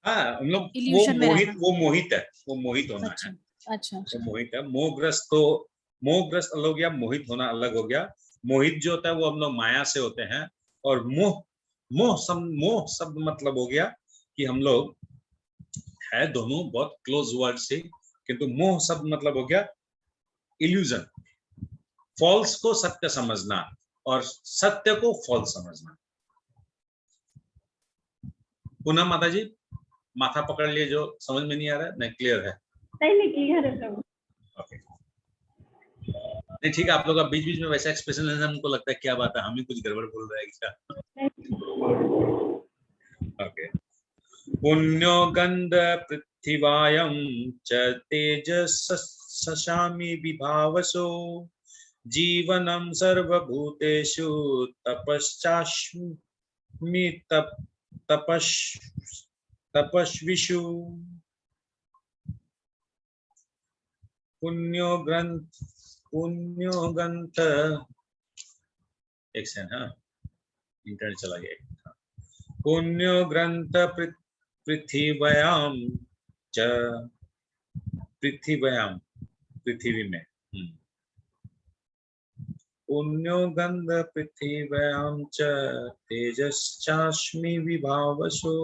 हाँ, हम लोग इल्यूशन में रहना। वो मोहित है, वो मोहित होना अच्छा है। अच्छा वो अच्छा मोहित है। मोहग्रस्त तो, मोहग्रस्त अलग हो गया, मोहित होना अलग हो गया। मोहित जो होता है वो हम लोग माया से होते हैं, और मोह, मोह शब्द मतलब हो गया कि हम लोग है दोनों बहुत क्लोज वर्ड से, किंतु मोह शब्द मतलब हो गया इल्यूजन। फॉल्स को सत्य समझना और सत्य को फॉल्स समझना। पुनः माता जी माथा पकड़ लिए, जो समझ में नहीं आ रहा है। नहीं, क्लियर है? नहीं क्लियर है प्रभु। ओके, नहीं ठीक है। आप लोग अब बीच बीच में वैसा एक्सप्रेशन लेना, हमको लगता है क्या बात है, हम ही कुछ गड़बड़ बोल रहे हैं क्या? ओके। पुण्यो गंध पृथ्वीयां च तेजसामि विभावसो जीवनं सर्वभूतेषु तपश्चास्मि तपस्विषु। पुण्यो ग्रंथ, एक सेकंड, हाँ इंटरनेट चला गया। पुण्यो ग्रंथ पृथ्व्याम च, पृथ्व्याम पृथ्वी में, पुण्यो गंध पृथ्व्याम च तेजश्चास्मि विभावसो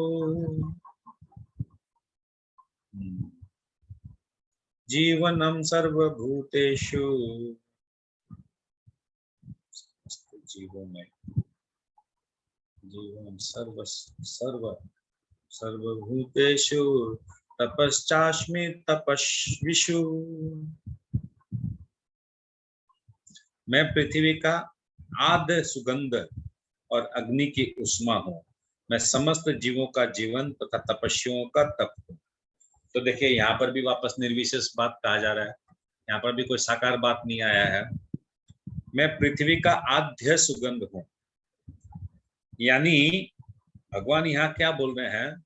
जीवनम सर्वभूतेषु, जीवों में, जीवन सर्वभूतेषु तपश्चास्मि तपस्विषु। मैं पृथ्वी का आद्य सुगंध और अग्नि की उष्मा हूँ। मैं समस्त जीवों का जीवन तथा तपस्वियों का तप हूँ। तो देखिए यहाँ पर भी वापस निर्विशेष बात कहा जा रहा है। यहाँ पर भी कोई साकार बात नहीं आया है। मैं पृथ्वी का आद्य सुगंध हूँ, यानी भगवान यहाँ क्या बोल रहे हैं?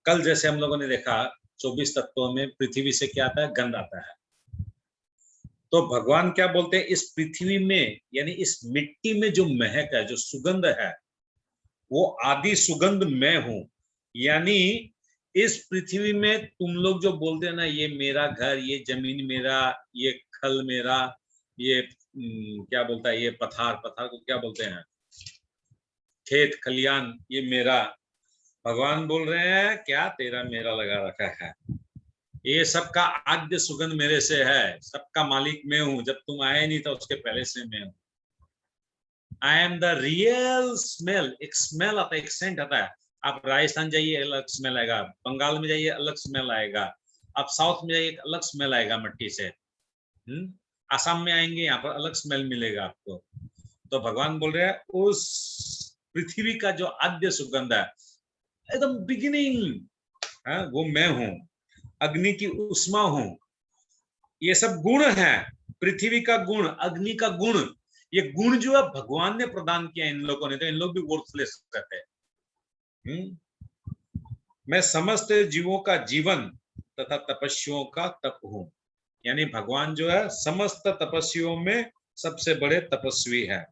कल जैसे हम लोगों ने देखा 24 तत्वों में पृथ्वी से क्या आता है? गंध आता है। तो भगवान क्या बोलते हैं? इस पृथ्वी में, यानी इस मिट्टी में जो महक है, जो सुगंध है, वो आदि सुगंध मैं हूं। यानी इस पृथ्वी में तुम लोग जो बोलते हैं ना, ये मेरा घर, ये जमीन मेरा, ये खल मेरा, ये क्या बोलता है, ये पथार को क्या बोलते हैं, खेत खलियान, ये मेरा। भगवान बोल रहे हैं क्या? तेरा मेरा लगा रखा है। ये सबका आद्य सुगंध मेरे से है, सबका मालिक मैं हूं। जब तुम आए नहीं था उसके पहले से मैं हूं। I am the real smell. एक स्मेल आता है, एक सेंट आता है। आप राजस्थान जाइए अलग स्मेल आएगा, बंगाल में जाइए अलग स्मेल आएगा, आप साउथ में जाइए अलग स्मेल आएगा मट्टी से, आसाम में आएंगे यहाँ पर अलग स्मेल मिलेगा आपको। तो भगवान बोल रहे हैं उस पृथ्वी का जो आद्य सुगंध है, एकदम बिगिनिंग है, वो मैं हूं, अग्नि की उष्मा हूं, ये सब गुण है, पृथ्वी का गुण, अग्नि का गुण, ये गुण जो है भगवान ने प्रदान किया इन लोगों ने, तो इन लोग भी वर्थलेस रहते हैं। मैं समस्त जीवों का जीवन तथा तपस्वियों का तप हूं, यानी भगवान जो है समस्त तपस्वियों में सबसे बड़े तपस्वी है।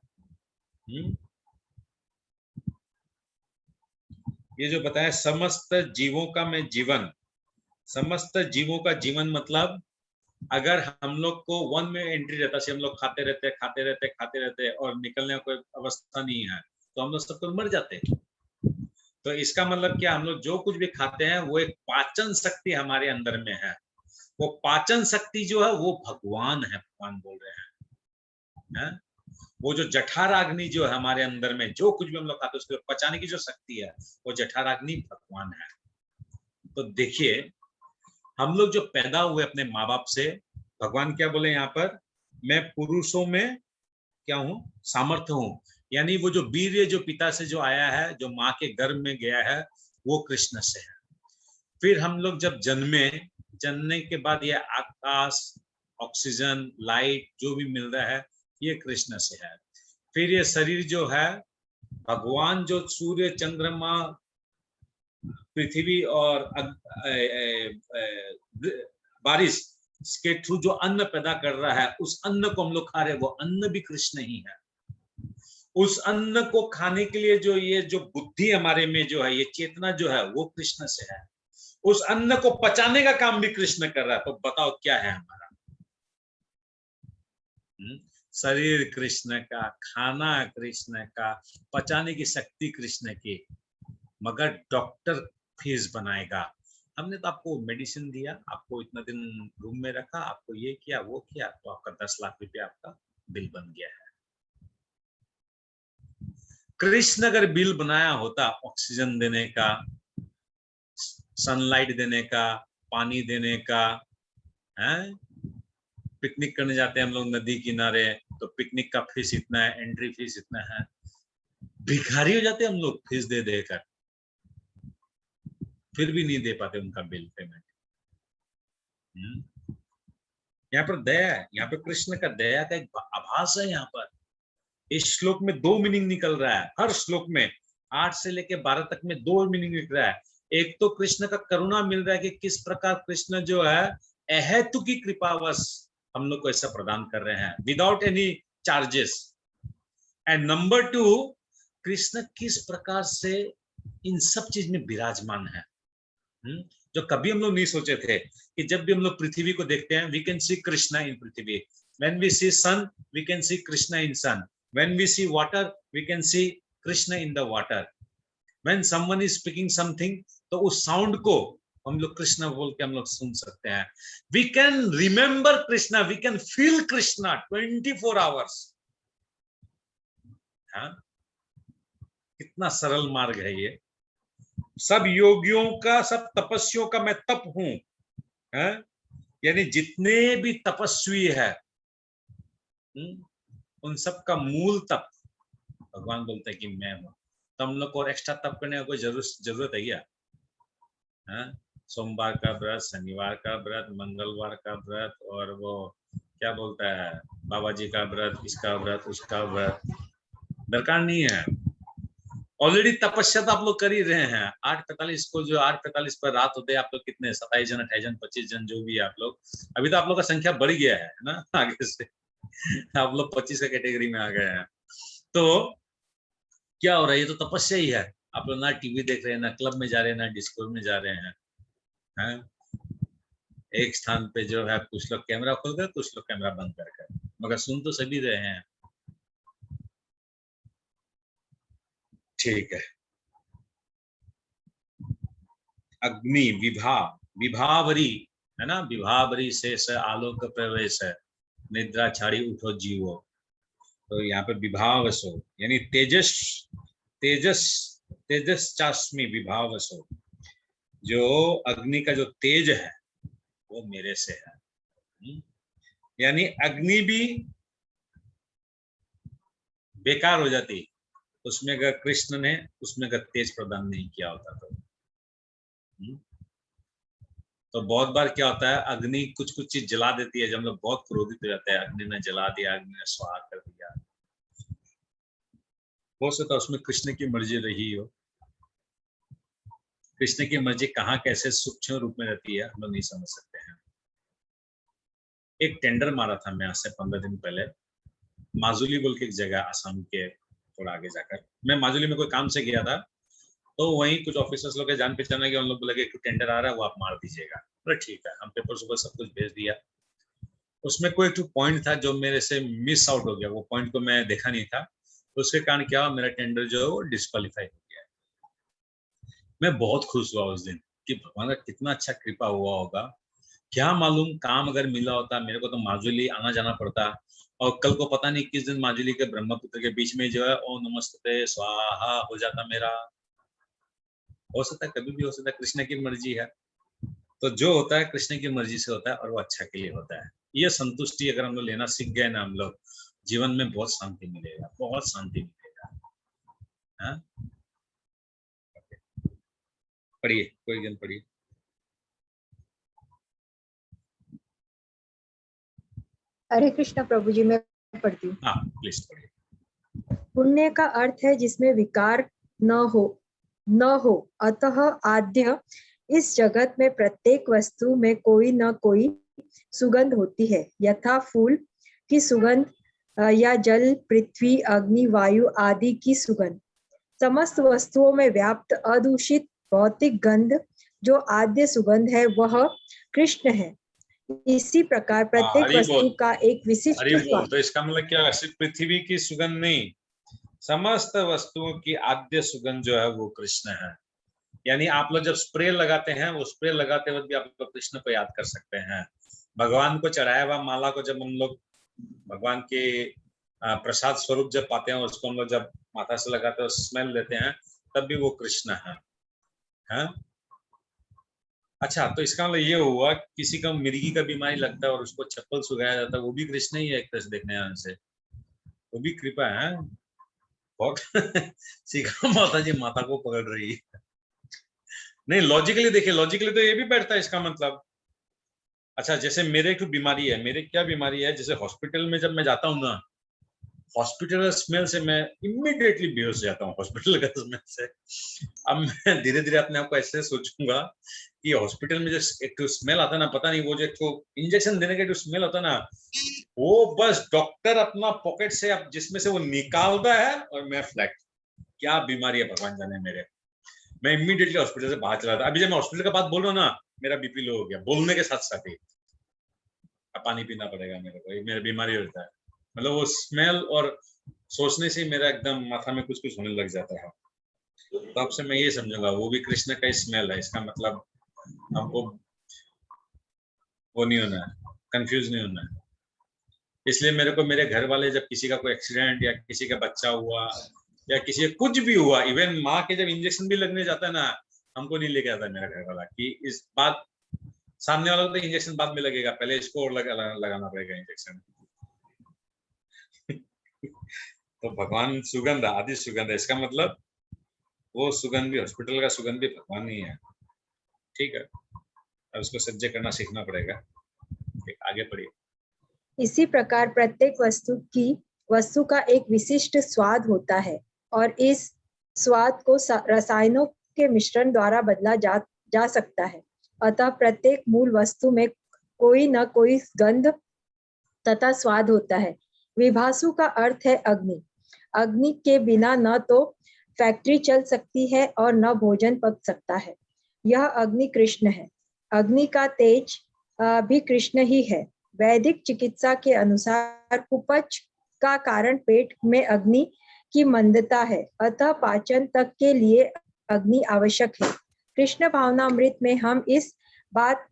ये जो बताया समस्त जीवों का मैं जीवन, समस्त जीवों का जीवन मतलब अगर हम लोग को वन में एंट्री रहता है, हम लोग खाते रहते और निकलने का कोई अवस्था नहीं है, तो हम लोग सब तो मर जाते हैं। तो इसका मतलब क्या, हम लोग जो कुछ भी खाते हैं वो एक पाचन शक्ति हमारे अंदर में है, वो पाचन शक्ति जो है वो भगवान है, भगवान बोल रहे हैं। वो जो जठराग्नि जो है हमारे अंदर में, जो कुछ भी हम लोग खाते हैं उसको पचाने की जो शक्ति है वो जठराग्नि भगवान है। तो देखिए हम लोग जो पैदा हुए अपने माँ बाप से, भगवान क्या बोले यहाँ पर, मैं पुरुषों में क्या हूँ, सामर्थ्य हूँ, यानी वो जो वीर्य जो पिता से जो आया है, जो माँ के गर्भ में गया है, वो कृष्ण से है। फिर हम लोग जब जन्मने के बाद ये आकाश, ऑक्सीजन, लाइट जो भी मिल रहा है ये कृष्ण से है। फिर ये शरीर जो है भगवान जो सूर्य, चंद्रमा, पृथ्वी और बारिश के थ्रू जो अन्न पैदा कर रहा है, उस अन्न को हम लोग खा रहे हैं, वो अन्न भी कृष्ण ही है। उस अन्न को खाने के लिए जो ये जो बुद्धि हमारे में जो है, ये चेतना जो है वो कृष्ण से है। उस अन्न को पचाने का काम भी कृष्ण कर रहा है। तो बताओ क्या है हमारा, शरीर कृष्ण का, खाना कृष्ण का, पचाने की शक्ति कृष्ण की, मगर डॉक्टर फीस बनाएगा। हमने तो आपको मेडिसिन दिया, आपको इतना दिन रूम में रखा, आपको ये किया वो किया, तो आपका 10 लाख रुपया आपका बिल बन गया है। कृष्ण अगर बिल बनाया होता ऑक्सीजन देने का, सनलाइट देने का, पानी देने का, है पिकनिक करने जाते हैं हम लोग नदी किनारे, तो पिकनिक का फीस इतना है, एंट्री फीस इतना है, भिखारी हो जाते हैं हम लोग फीस दे देकर, फिर भी नहीं दे पाते उनका बिल पेमेंट। यहाँ पर दया है, यहाँ पे कृष्ण का दया का एक आभास है। यहाँ पर इस श्लोक में 2 मीनिंग निकल रहा है, हर श्लोक में 8 से लेके 12 तक में 2 मीनिंग निकल रहा है। एक तो कृष्ण का करुणा मिल रहा है कि किस प्रकार कृष्ण जो है अहेतु की कृपावश हम लोग को ऐसा प्रदान कर रहे हैं, without any charges. And number 2, Krishna किस प्रकार से इन सब चीज में विराजमान है, जो कभी हम लोग नहीं सोचे थे कि जब भी हम लोग पृथ्वी को देखते हैं, we can see Krishna in Prithvi. When we see sun, we can see Krishna in sun. When we see water, we can see Krishna in the water. When someone is speaking something, तो उस साउंड को हम लोग कृष्णा बोल के हम लोग सुन सकते हैं। We can remember Krishna, we can feel Krishna 24 hours. हाँ, कितना सरल मार्ग है ये। सब योगियों का, सब तपस्वियों का मैं तप हूं, है? यानी जितने भी तपस्वी है उन सब का मूल तप भगवान बोलते हैं कि मैं हूं। तो हम लोग को और एक्स्ट्रा तप करने का कोई जरूरत है क्या? सोमवार का व्रत, शनिवार का व्रत, मंगलवार का व्रत, और वो क्या बोलता है बाबा जी का व्रत, इसका व्रत, उसका व्रत, दरकार नहीं है। ऑलरेडी तपस्या तो आप लोग कर ही रहे हैं। 8:45 को जो 8:45 पर रात होते हैं, आप लोग कितने 27 जन, 28 जन, 25 जन, जो भी है आप लोग, अभी तो आप लोग का संख्या बढ़ गया है ना, आगे से आप लोग 25 का कैटेगरी में आ गए हैं। तो क्या हो रहा है, ये तो तपस्या ही है। आप लोग ना टीवी देख रहे हैं, ना क्लब में जा रहे हैं, ना डिस्को में जा रहे हैं। एक स्थान पे जो है कुछ लोग कैमरा खोल कर, कुछ लोग कैमरा बंद कर, मगर सुन तो सभी रहे हैं। ठीक है। अग्नि विभावरी है ना, विभावरी शेष आलोक प्रवेश है, निद्रा छाड़ी उठो जीवो। तो यहाँ पे विभावसो यानी तेजस चास्मी विभावसो, जो अग्नि का जो तेज है वो मेरे से है। यानी अग्नि भी बेकार हो जाती उसमें अगर कृष्ण ने उसमें अगर तेज प्रदान नहीं किया होता तो। तो बहुत बार क्या होता है, अग्नि कुछ कुछ चीज जला देती है, जब हम लोग बहुत क्रोधित हो जाते हैं, अग्नि ने जला दिया, अग्नि ने स्वाहा कर दिया। हो सकता है उसमें कृष्ण की मर्जी रही हो। कृष्ण की मर्जी कहाँ कैसे सूक्ष्म रूप में रहती है हम लोग नहीं समझ सकते हैं। एक टेंडर मारा था मैं आज से 15 दिन पहले, माजुली बोल के एक जगह, आसाम के थोड़ा आगे जाकर। मैं माजुली में कोई काम से गया था, तो वहीं कुछ ऑफिसर्स लोग के जान पहचान है कि उन लोग बोले कि टेंडर आ रहा है, वो आप मार दीजिएगा। अरे ठीक है, हम पेपर सुपर सब कुछ भेज दिया। उसमें कोई एक पॉइंट था जो मेरे से मिस आउट हो गया, वो पॉइंट को मैं देखा नहीं था, उसके कारण क्या हुआ, मेरा टेंडर जो है वो डिस्क्वालीफाई हो गया। मैं बहुत खुश हुआ उस दिन कि भगवान का कितना अच्छा कृपा हुआ होगा। क्या मालूम काम अगर मिला होता मेरे को तो माजुली आना जाना पड़ता, और कल को पता नहीं किस दिन माजुली के ब्रह्मपुत्र के बीच में जो है ओ नमस्ते स्वाहा हो जाता मेरा। हो सकता है, कभी भी हो सकता है, कृष्ण की मर्जी है। तो जो होता है कृष्ण की मर्जी से होता है और वो अच्छा के लिए होता है। ये संतुष्टि अगर हम लोग लेना सीख गए ना हम लोग, जीवन में बहुत शांति मिलेगा, बहुत शांति मिलेगा। हाँ, पढ़िए, कोई दिन पढ़िए। हरे कृष्ण प्रभु जी, मैं पढ़ती हूँ। हाँ प्लीज पढ़िए। पुण्य का अर्थ है जिसमें विकार न हो। अतः आद्य इस जगत में प्रत्येक वस्तु में कोई न कोई सुगंध होती है, यथा फूल की सुगंध या जल, पृथ्वी, अग्नि, वायु आदि की सुगंध। समस्त वस्तुओं में व्याप्त अदूषित भौतिक गंध जो आद्य सुगंध है वह कृष्ण है। इसी प्रकार प्रत्येक वस्तु का एक विशिष्ट स्वाद। तो इसका मतलब क्या है, सिर्फ पृथ्वी की सुगंध नहीं, समस्त वस्तुओं की आद्य सुगंध जो है वो कृष्ण है। यानी आप लोग जब स्प्रे लगाते हैं, वो स्प्रे लगाते वक्त भी आप लोग कृष्ण को याद कर सकते हैं। भगवान को चढ़ाया हुआ माला को जब हम लोग भगवान के प्रसाद स्वरूप जब पाते हैं, उसको हम लोग जब माथा से लगाते हैं, स्मेल लेते हैं, तब भी वो कृष्ण है। अच्छा, तो इसका मतलब ये हुआ किसी का मिर्गी का बीमारी लगता है और उसको चप्पल सुखाया जाता है, वो भी कृष्ण ही है एक तरह से देखने आने से, वो भी कृपा है। बहुत सीखा माता जी माता को पकड़ रही है। नहीं, लॉजिकली देखिए, लॉजिकली तो ये भी बैठता है इसका मतलब। अच्छा, जैसे मेरे एक बीमारी है, मेरे क्या बीमारी है, जैसे हॉस्पिटल में जब मैं जाता हूँ ना, हॉस्पिटल स्मेल से मैं इमीडिएटली बेहोश हो जाता हूँ, हॉस्पिटल का स्मेल से। अब मैं धीरे धीरे अपने आप को ऐसे सोचूंगा कि हॉस्पिटल में जो एक तो स्मेल आता है ना, पता नहीं वो जो एक इंजेक्शन देने का जो स्मेल होता है ना, वो बस डॉक्टर अपना पॉकेट से अब जिसमें से वो निकालता है और मैं फ्लैट। क्या बीमारी है भगवान जाने मेरे। मैं इमीडिएटली हॉस्पिटल से बाहर चला था। अभी जब मैं हॉस्पिटल का बात बोल रहा हूँ ना, मेरा बीपी लो हो गया बोलने के साथ साथ ही। अब पानी पीना पड़ेगा मेरे को, मेरा बीमारी होता है। मतलब वो स्मेल और सोचने से मेरा एकदम माथा में कुछ कुछ होने लग जाता है। तब से मैं ये समझूंगा वो भी कृष्ण का ही स्मेल है। इसका मतलब हमको वो नहीं होना है, कंफ्यूज नहीं होना है। इसलिए मेरे को मेरे घर वाले जब किसी का कोई एक्सीडेंट या किसी का बच्चा हुआ या किसी का कुछ भी हुआ, इवन माँ के जब इंजेक्शन भी लगने जाता है ना, हमको नहीं लेके आता मेरा घर वाला कि इस बात सामने वाला तो इंजेक्शन बाद में लगेगा, पहले इसको और लगाना पड़ेगा इंजेक्शन। तो भगवान सुगंध, आदि सुगंध है, इसका मतलब वो सुगंध भी, हॉस्पिटल का सुगंध भी भगवान ही है। ठीक है, अब उसको सज्जय करना सीखना पड़ेगा। आगे पढ़िए। इसी प्रकार प्रत्येक वस्तु का एक विशिष्ट स्वाद होता है और इस स्वाद को रसायनों के मिश्रण द्वारा बदला जा सकता है। अतः प्रत्येक मूल वस्तु में कोई न कोई गंध तथा स्वाद होता है। विभासु का अर्थ है अग्नि। अग्नि के बिना न तो फैक्ट्री चल सकती है और न भोजन पक सकता है। यह अग्नि कृष्ण है। अग्नि का तेज भी कृष्ण ही है। वैदिक चिकित्सा के अनुसार कुपच का कारण पेट में अग्नि की मंदता है, अतः पाचन तक के लिए अग्नि आवश्यक है। कृष्ण भावनामृत में हम इस बात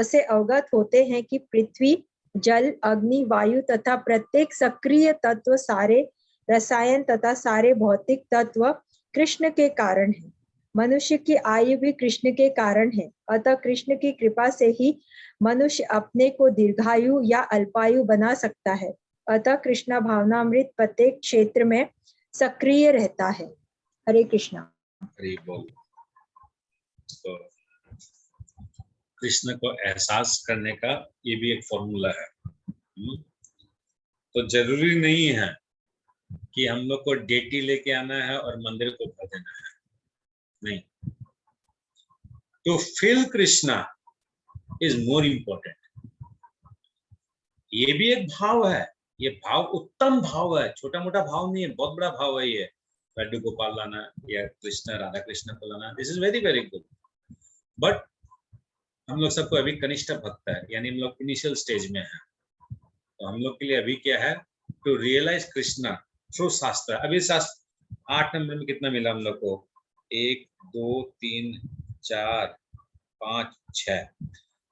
से अवगत होते हैं कि पृथ्वी, जल, अग्नि, वायु तथा प्रत्येक सक्रिय तत्व, सारे रसायन तथा सारे भौतिक तत्व कृष्ण के कारण है। मनुष्य की आयु भी कृष्ण के कारण है, अतः कृष्ण की कृपा से ही मनुष्य अपने को दीर्घायु या अल्पायु बना सकता है। अतः कृष्ण भावनामृत प्रत्येक क्षेत्र में सक्रिय रहता है। हरे कृष्णा। हरि बोल। तो कृष्ण को एहसास करने का ये भी एक फॉर्मूला है। तो जरूरी नहीं है कि हम लोग को डेटी लेके आना है और मंदिर को भर देना है, नहीं। तो feel Krishna is more important. ये भी एक भाव है, ये भाव उत्तम भाव है, छोटा मोटा भाव नहीं है, बहुत बड़ा भाव है। ये लड्डू गोपाल लाना या कृष्ण राधा कृष्ण को लाना, this is very very good. But हम लोग सबको अभी कनिष्ठ भक्त है, यानी हम लोग इनिशियल स्टेज में है। तो हम लोग के लिए अभी क्या है, टू रियलाइज कृष्णा थ्रू शास्त्र। अभी शास्त्र 8 नंबर में कितना मिला हम लोग को? 1 2 3 4 5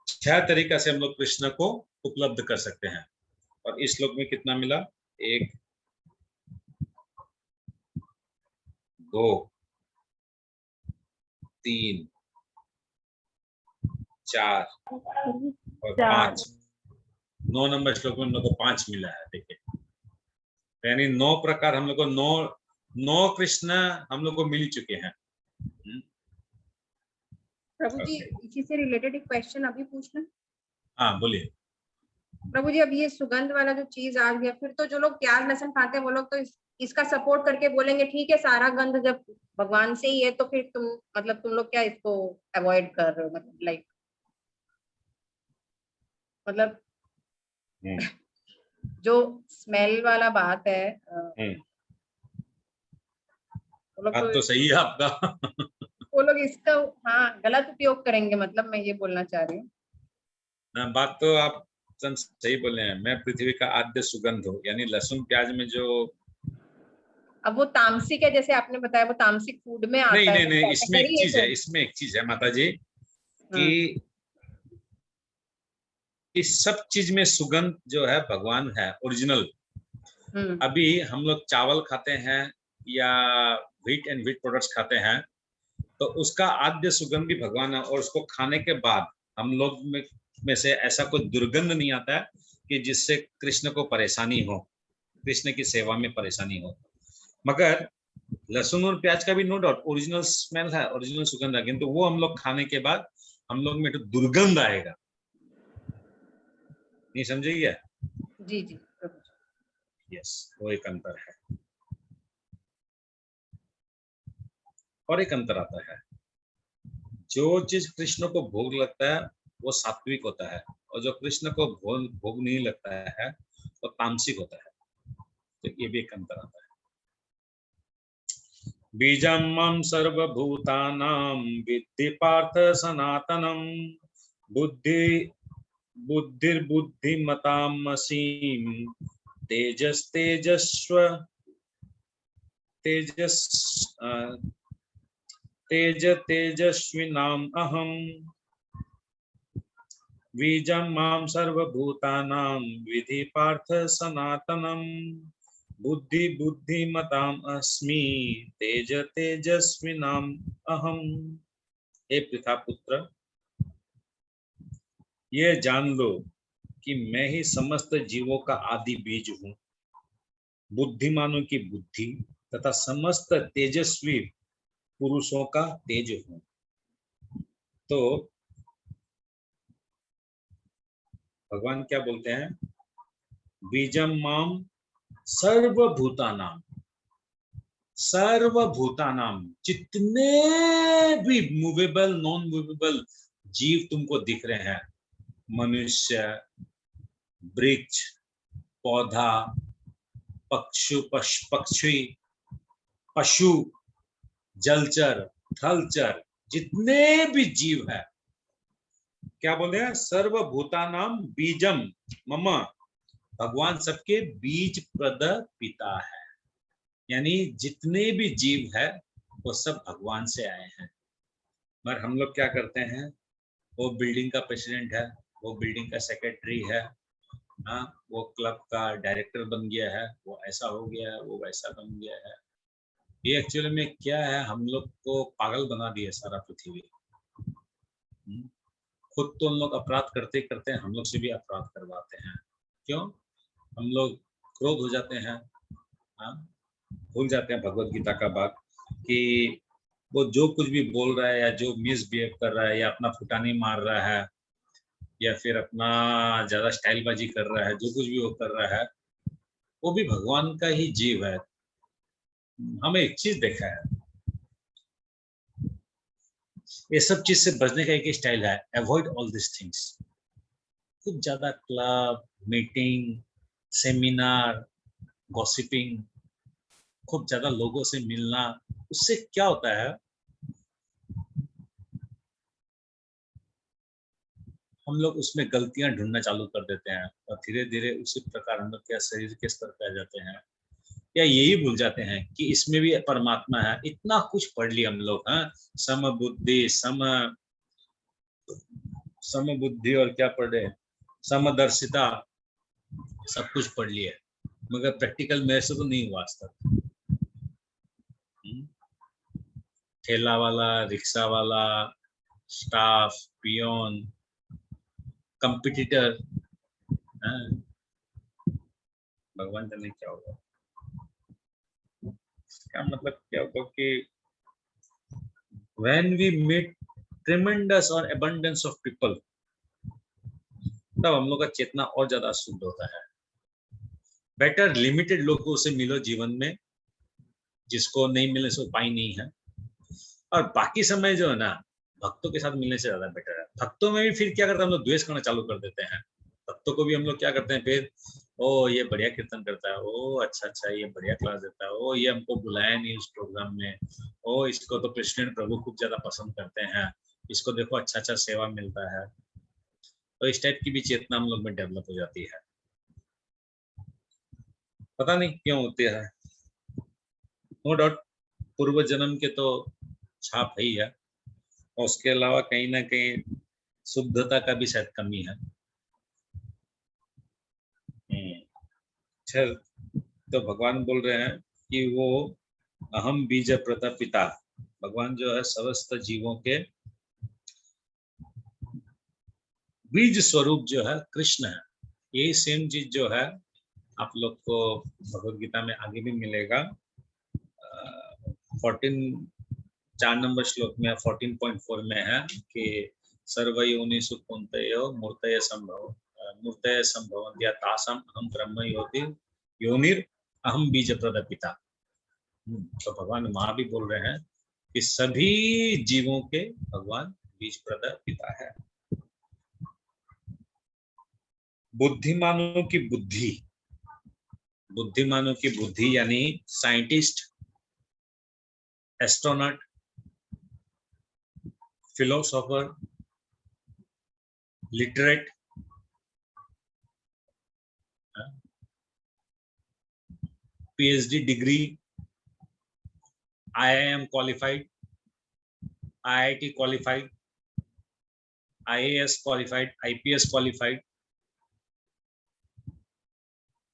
6 तरीका से हम लोग कृष्ण को उपलब्ध कर सकते हैं। और इस श्लोक में कितना मिला? 1 2 3 4 और 5। 9 नंबर श्लोक में हम लोग को 5 मिला है। देखिए, यानी 9 प्रकार हम लोग को 9 कृष्ण हम लोग को मिल चुके हैं। प्रभु जी, इसी से रिलेटेड एक क्वेश्चन अभी पूछना। हाँ बोलिए। प्रभु जी, अब ये सुगंध वाला जो चीज आ गया, फिर तो जो लोग प्याज लहसुन खाते हैं वो लोग तो इसका सपोर्ट करके बोलेंगे ठीक है, सारा गंध जब भगवान से ही है तो फिर तुम लोग क्या इसको अवॉइड कर रहे हो? मतलब जो स्मेल वाला बात है, बात तो सही है आपका। वो लोग इसका गलत उपयोग करेंगे, मतलब मैं ये बोलना चाह रही हूँ। बात तो आप सही बोले हैं। मैं पृथ्वी का आद्य सुगंध हूँ, यानी लहसुन प्याज में जो, अब वो तामसिक है जैसे आपने बताया, वो तामसिक फूड में आता है। नहीं, इसमें एक चीज है माता जी कि इस सब चीज में सुगंध जो है भगवान है ओरिजिनल। अभी हम लोग चावल खाते हैं या व्हीट एंड व्हीट प्रोडक्ट्स खाते हैं, तो उसका आद्य सुगंध भी भगवान है। और उसको खाने के बाद हम लोग में से ऐसा कोई दुर्गंध नहीं आता है कि जिससे कृष्ण को परेशानी हो, कृष्ण की सेवा में परेशानी हो। मगर लहसुन और प्याज का भी नो डाउट ओरिजिनल स्मेल है, ओरिजिनल सुगंध है, किंतु वो हम लोग खाने के बाद हम लोग में तो दुर्गंध आएगा। नहीं समझे क्या? जी जी, यस, वो एक अंतर है। और एक अंतर आता है, जो चीज कृष्ण को भोग लगता है वो सात्विक होता है, और जो कृष्ण को भोग नहीं लगता है वो तामसिक होता है। तो ये भी एक अंतर आता है। बीजं मम सर्वभूतानां विद्धि पार्थ सनातनम बुद्धिर्बुद्धिमतामसीं तेजस्विनाम अहम। बीजं मां सर्वभूतानां विधि पार्थ सनातनम बुद्धिमताम अस्मि तेजस्विनाम अहम। हे पिता पुत्र, ये जान लो कि मैं ही समस्त जीवों का आदि बीज हूँ, बुद्धिमानों की बुद्धि तथा समस्त तेजस्वी पुरुषों का तेज हूँ। तो भगवान क्या बोलते हैं? बीजम माम सर्वभूतानाम, जितने भी मूवेबल नॉन मूवेबल जीव तुमको दिख रहे हैं, मनुष्य, वृक्ष, पौधा, पक्षी, पशु, जलचर, थलचर, जितने भी जीव है, क्या बोले हैं? सर्वभूतानाम बीजम मम, भगवान सबके बीज प्रद पिता है। यानी जितने भी जीव है वो सब भगवान से आए हैं। मगर हम लोग क्या करते हैं, वो बिल्डिंग का प्रेसिडेंट है, वो बिल्डिंग का सेक्रेटरी है, वो क्लब का डायरेक्टर बन गया है, वो ऐसा हो गया है, वो वैसा बन गया है। ये एक्चुअली में क्या है, हम लोग को पागल बना दिया सारा पृथ्वी। खुद तो हम लोग अपराध करते करते हम लोग से भी अपराध करवाते हैं। क्यों? हम लोग क्रोध हो जाते हैं, भूल जाते हैं भगवत गीता का बात कि वो जो कुछ भी बोल रहा है या जो मिसबिहेव कर रहा है या अपना फुटानी मार रहा है या फिर अपना ज्यादा स्टाइलबाजी कर रहा है, जो कुछ भी वो कर रहा है, वो भी भगवान का ही जीव है। हमें एक चीज देखा है, ये सब चीज से बचने का एक ही स्टाइल है, अवॉइड ऑल दिस थिंग्स। खूब ज्यादा क्लब, मीटिंग, सेमिनार, गॉसिपिंग, खूब ज्यादा लोगों से मिलना, उससे क्या होता है, हम लोग उसमें गलतियां ढूंढना चालू कर देते हैं और धीरे धीरे उसी प्रकार हम लोग क्या शरीर के स्तर पे आ जाते हैं, या यही भूल जाते हैं कि इसमें भी परमात्मा है। इतना कुछ पढ़ लिया हम लोग, हाँ, समबुद्धि, समबुद्धि और क्या पढ़े, समदर्शिता, सब कुछ पढ़ लिया, मगर प्रैक्टिकल मेरे से तो नहीं हुआ आज तक। ठेला वाला, रिक्शा वाला, स्टाफ, पियोन, कंपटीटर, भगवान जाने क्या होगा। इसका मतलब क्या होगा कि when we meet tremendous or abundance of people, तब हम लोग का चेतना और ज्यादा शुद्ध होता है। बेटर लिमिटेड लोगों से मिलो जीवन में, जिसको नहीं मिलने से उपाय नहीं है, और बाकी समय जो है ना, भक्तों के साथ मिलने से ज्यादा बेटर है। भक्तों में भी फिर क्या करते हैं, हम लोग द्वेष करना चालू कर देते हैं। भक्तों को भी हम लोग क्या करते हैं फिर, ओ ये बढ़िया कीर्तन करता है, ओ अच्छा ये बढ़िया क्लास देता है, ओ ये हमको बुलाया नहीं उस प्रोग्राम में, ओ इसको तो प्रेसिडेंट प्रभु खूब ज्यादा पसंद करते हैं, इसको देखो अच्छा सेवा मिलता है। तो इस टाइप की भी चेतना हम लोग में डेवलप हो जाती है, पता नहीं क्यों होती है। नो डाउट पूर्व जन्म के तो छाप है ही है, और उसके अलावा कहीं ना कहीं शुद्धता का भी शायद कमी है। तो भगवान बोल रहे हैं कि वो अहम बीज प्रतापिता, भगवान जो है समस्त जीवों के बीज स्वरूप जो है कृष्ण है। यही सेम चीज जो है आप लोग को भगवद गीता में आगे भी मिलेगा। 4 नंबर श्लोक में 14.4 में है कि सर्व योनिषु कुंतयो मूर्तय संभवन्त्या तासाम अहम ब्रह्म योनिर अहम बीज प्रदपिता। तो भगवान वहां भी बोल रहे हैं कि सभी जीवों के भगवान बीज प्रदपिता है। बुद्धिमानों की बुद्धि, बुद्धिमानों की बुद्धि यानी scientist, astronaut, philosopher, literate, PhD degree, IIM qualified, IIT qualified, IAS qualified, IPS qualified,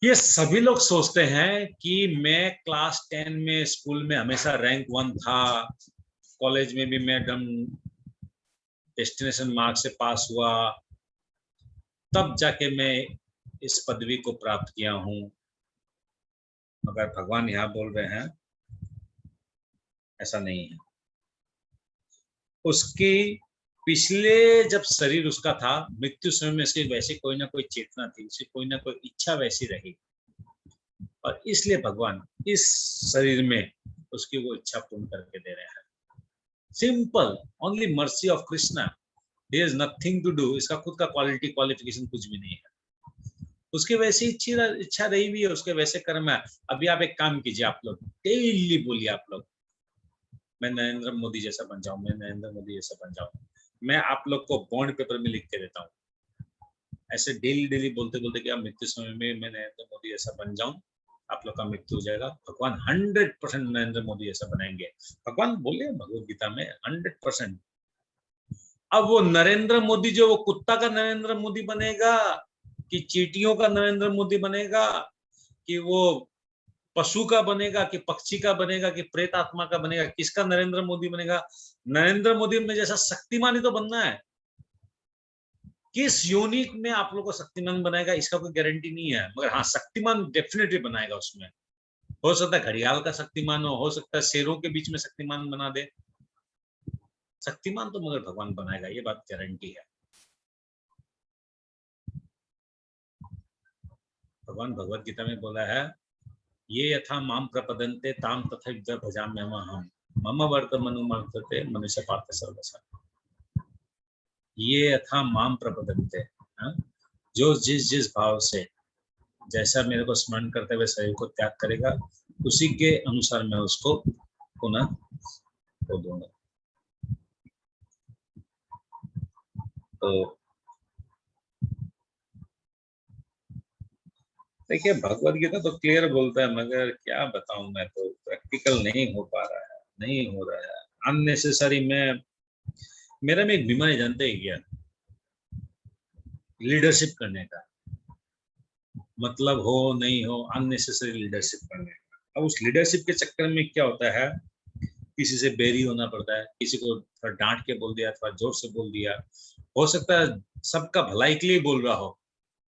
ये सभी लोग सोचते हैं कि मैं क्लास 10 में स्कूल में हमेशा रैंक 1 था, कॉलेज में भी मैं एकदम डेस्टिनेशन मार्क से पास हुआ, तब जाके मैं इस पदवी को प्राप्त किया हूं। मगर भगवान यहाँ बोल रहे हैं ऐसा नहीं है। उसकी पिछले जब शरीर उसका था, मृत्यु समय में इसकी वैसे कोई ना कोई चेतना थी, उसकी कोई ना कोई इच्छा वैसी रही, और इसलिए भगवान इस शरीर में उसकी वो इच्छा पूर्ण करके दे रहे हैं। Simple, only mercy of Krishna, there is nothing to do. इसका खुद का क्वालिफिकेशन कुछ भी नहीं है, उसके वैसी इच्छा रही भी है, उसके वैसे कर्म है। अभी आप एक काम कीजिए, आप लोग डेली बोलिए, आप लोग मैं नरेंद्र मोदी जैसा बन जाऊं, मैं नरेंद्र मोदी जैसा बन जाऊं। मैं आप लोग को बॉन्ड पेपर में लिख के देता हूँ, ऐसे डेली बोलते बोलते कि आप मृत्यु समय में मैं नरेंद्र मोदी जैसा बन जाऊं, आप लोग का मृत्यु हो जाएगा। भगवान 100% नरेंद्र मोदी जैसा बनाएंगे। भगवान बोले भगवद गीता में 100%। अब वो नरेंद्र मोदी जो वो कुत्ता का नरेंद्र मोदी बनेगा, कि चींटियों का नरेंद्र मोदी बनेगा, कि वो पशु का बनेगा, कि पक्षी का बनेगा, कि प्रेत आत्मा का बनेगा, किसका नरेंद्र मोदी बनेगा? नरेंद्र मोदी में जैसा शक्तिमान ही तो बनना है। किस योनि में आप लोग को शक्तिमान बनाएगा इसका कोई गारंटी नहीं है, मगर हाँ शक्तिमान डेफिनेटली बनाएगा। उसमें हो सकता है घड़ियाल का शक्तिमान हो सकता है शेरों के बीच में शक्तिमान बना दे, शक्तिमान तो मगर भगवान बनाएगा, ये बात गारंटी है। भगवान भगवत गीता में बोला है, ये यथा माम प्रपदन्ते ताम तथा भजाम्यहम् मम वर्तमनुमर्तते मनुष्य पार्थ सर्वसा। ये यथा माम प्रपदन्ते, हाँ? जो जिस जिस भाव से जैसा मेरे को स्मरण करते हुए शरीर को त्याग करेगा, उसी के अनुसार मैं उसको पुनः खो दूंगा। तो देखिए भगवत गीता तो क्लियर बोलता है, मगर क्या बताऊं, मैं तो प्रैक्टिकल नहीं हो पा रहा है, नहीं हो रहा है। अननेसेसरी मेरा में एक बीमारी जानते ही क्या, लीडरशिप करने का मतलब हो नहीं हो, अननेसेसरी लीडरशिप करने का। अब उस लीडरशिप के चक्कर में क्या होता है, किसी से बेरी होना पड़ता है, किसी को थोड़ा डांट के बोल दिया, थोड़ा जोर से बोल दिया, हो सकता है सबका भलाई के लिए बोल रहा हो,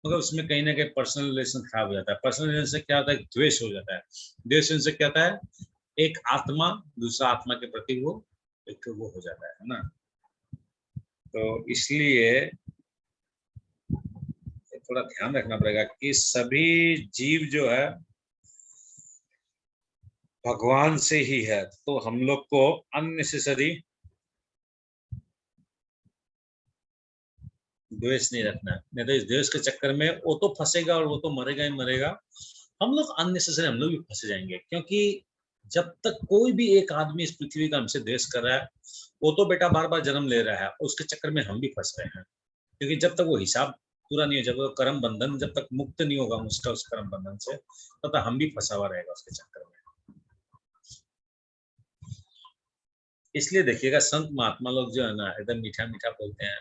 मगर उसमें कहीं ना कहीं पर्सनल रिलेशन खराब हो जाता है। पर्सनल रिलेशन से क्या होता है, द्वेष हो जाता है। द्वेष से क्या होता है, एक आत्मा दूसरा आत्मा के प्रति वो एक वो हो जाता है ना। तो इसलिए थोड़ा ध्यान रखना पड़ेगा कि सभी जीव जो है भगवान से ही है, तो हम लोग को अननेसेसरी द्वेष नहीं रखना है। नहीं तो इस द्वेष के चक्कर में वो तो फंसेगा और वो तो मरेगा ही मरेगा, हम लोग अननेसेसरी हम लोग भी फंसे जाएंगे। क्योंकि जब तक कोई भी एक आदमी इस पृथ्वी का हमसे द्वेष कर रहा है, वो तो बेटा बार बार जन्म ले रहा है, उसके चक्कर में हम भी फंस रहे हैं। क्योंकि जब तक वो हिसाब पूरा नहीं हो, जब वो कर्म बंधन जब तक मुक्त नहीं होगा उसका, उस कर्म बंधन से, तब तक हम भी फंसा हुआ रहेगा उसके चक्कर में। इसलिए देखिएगा संत महात्मा लोग जो है ना, एकदम मीठा मीठा बोलते हैं,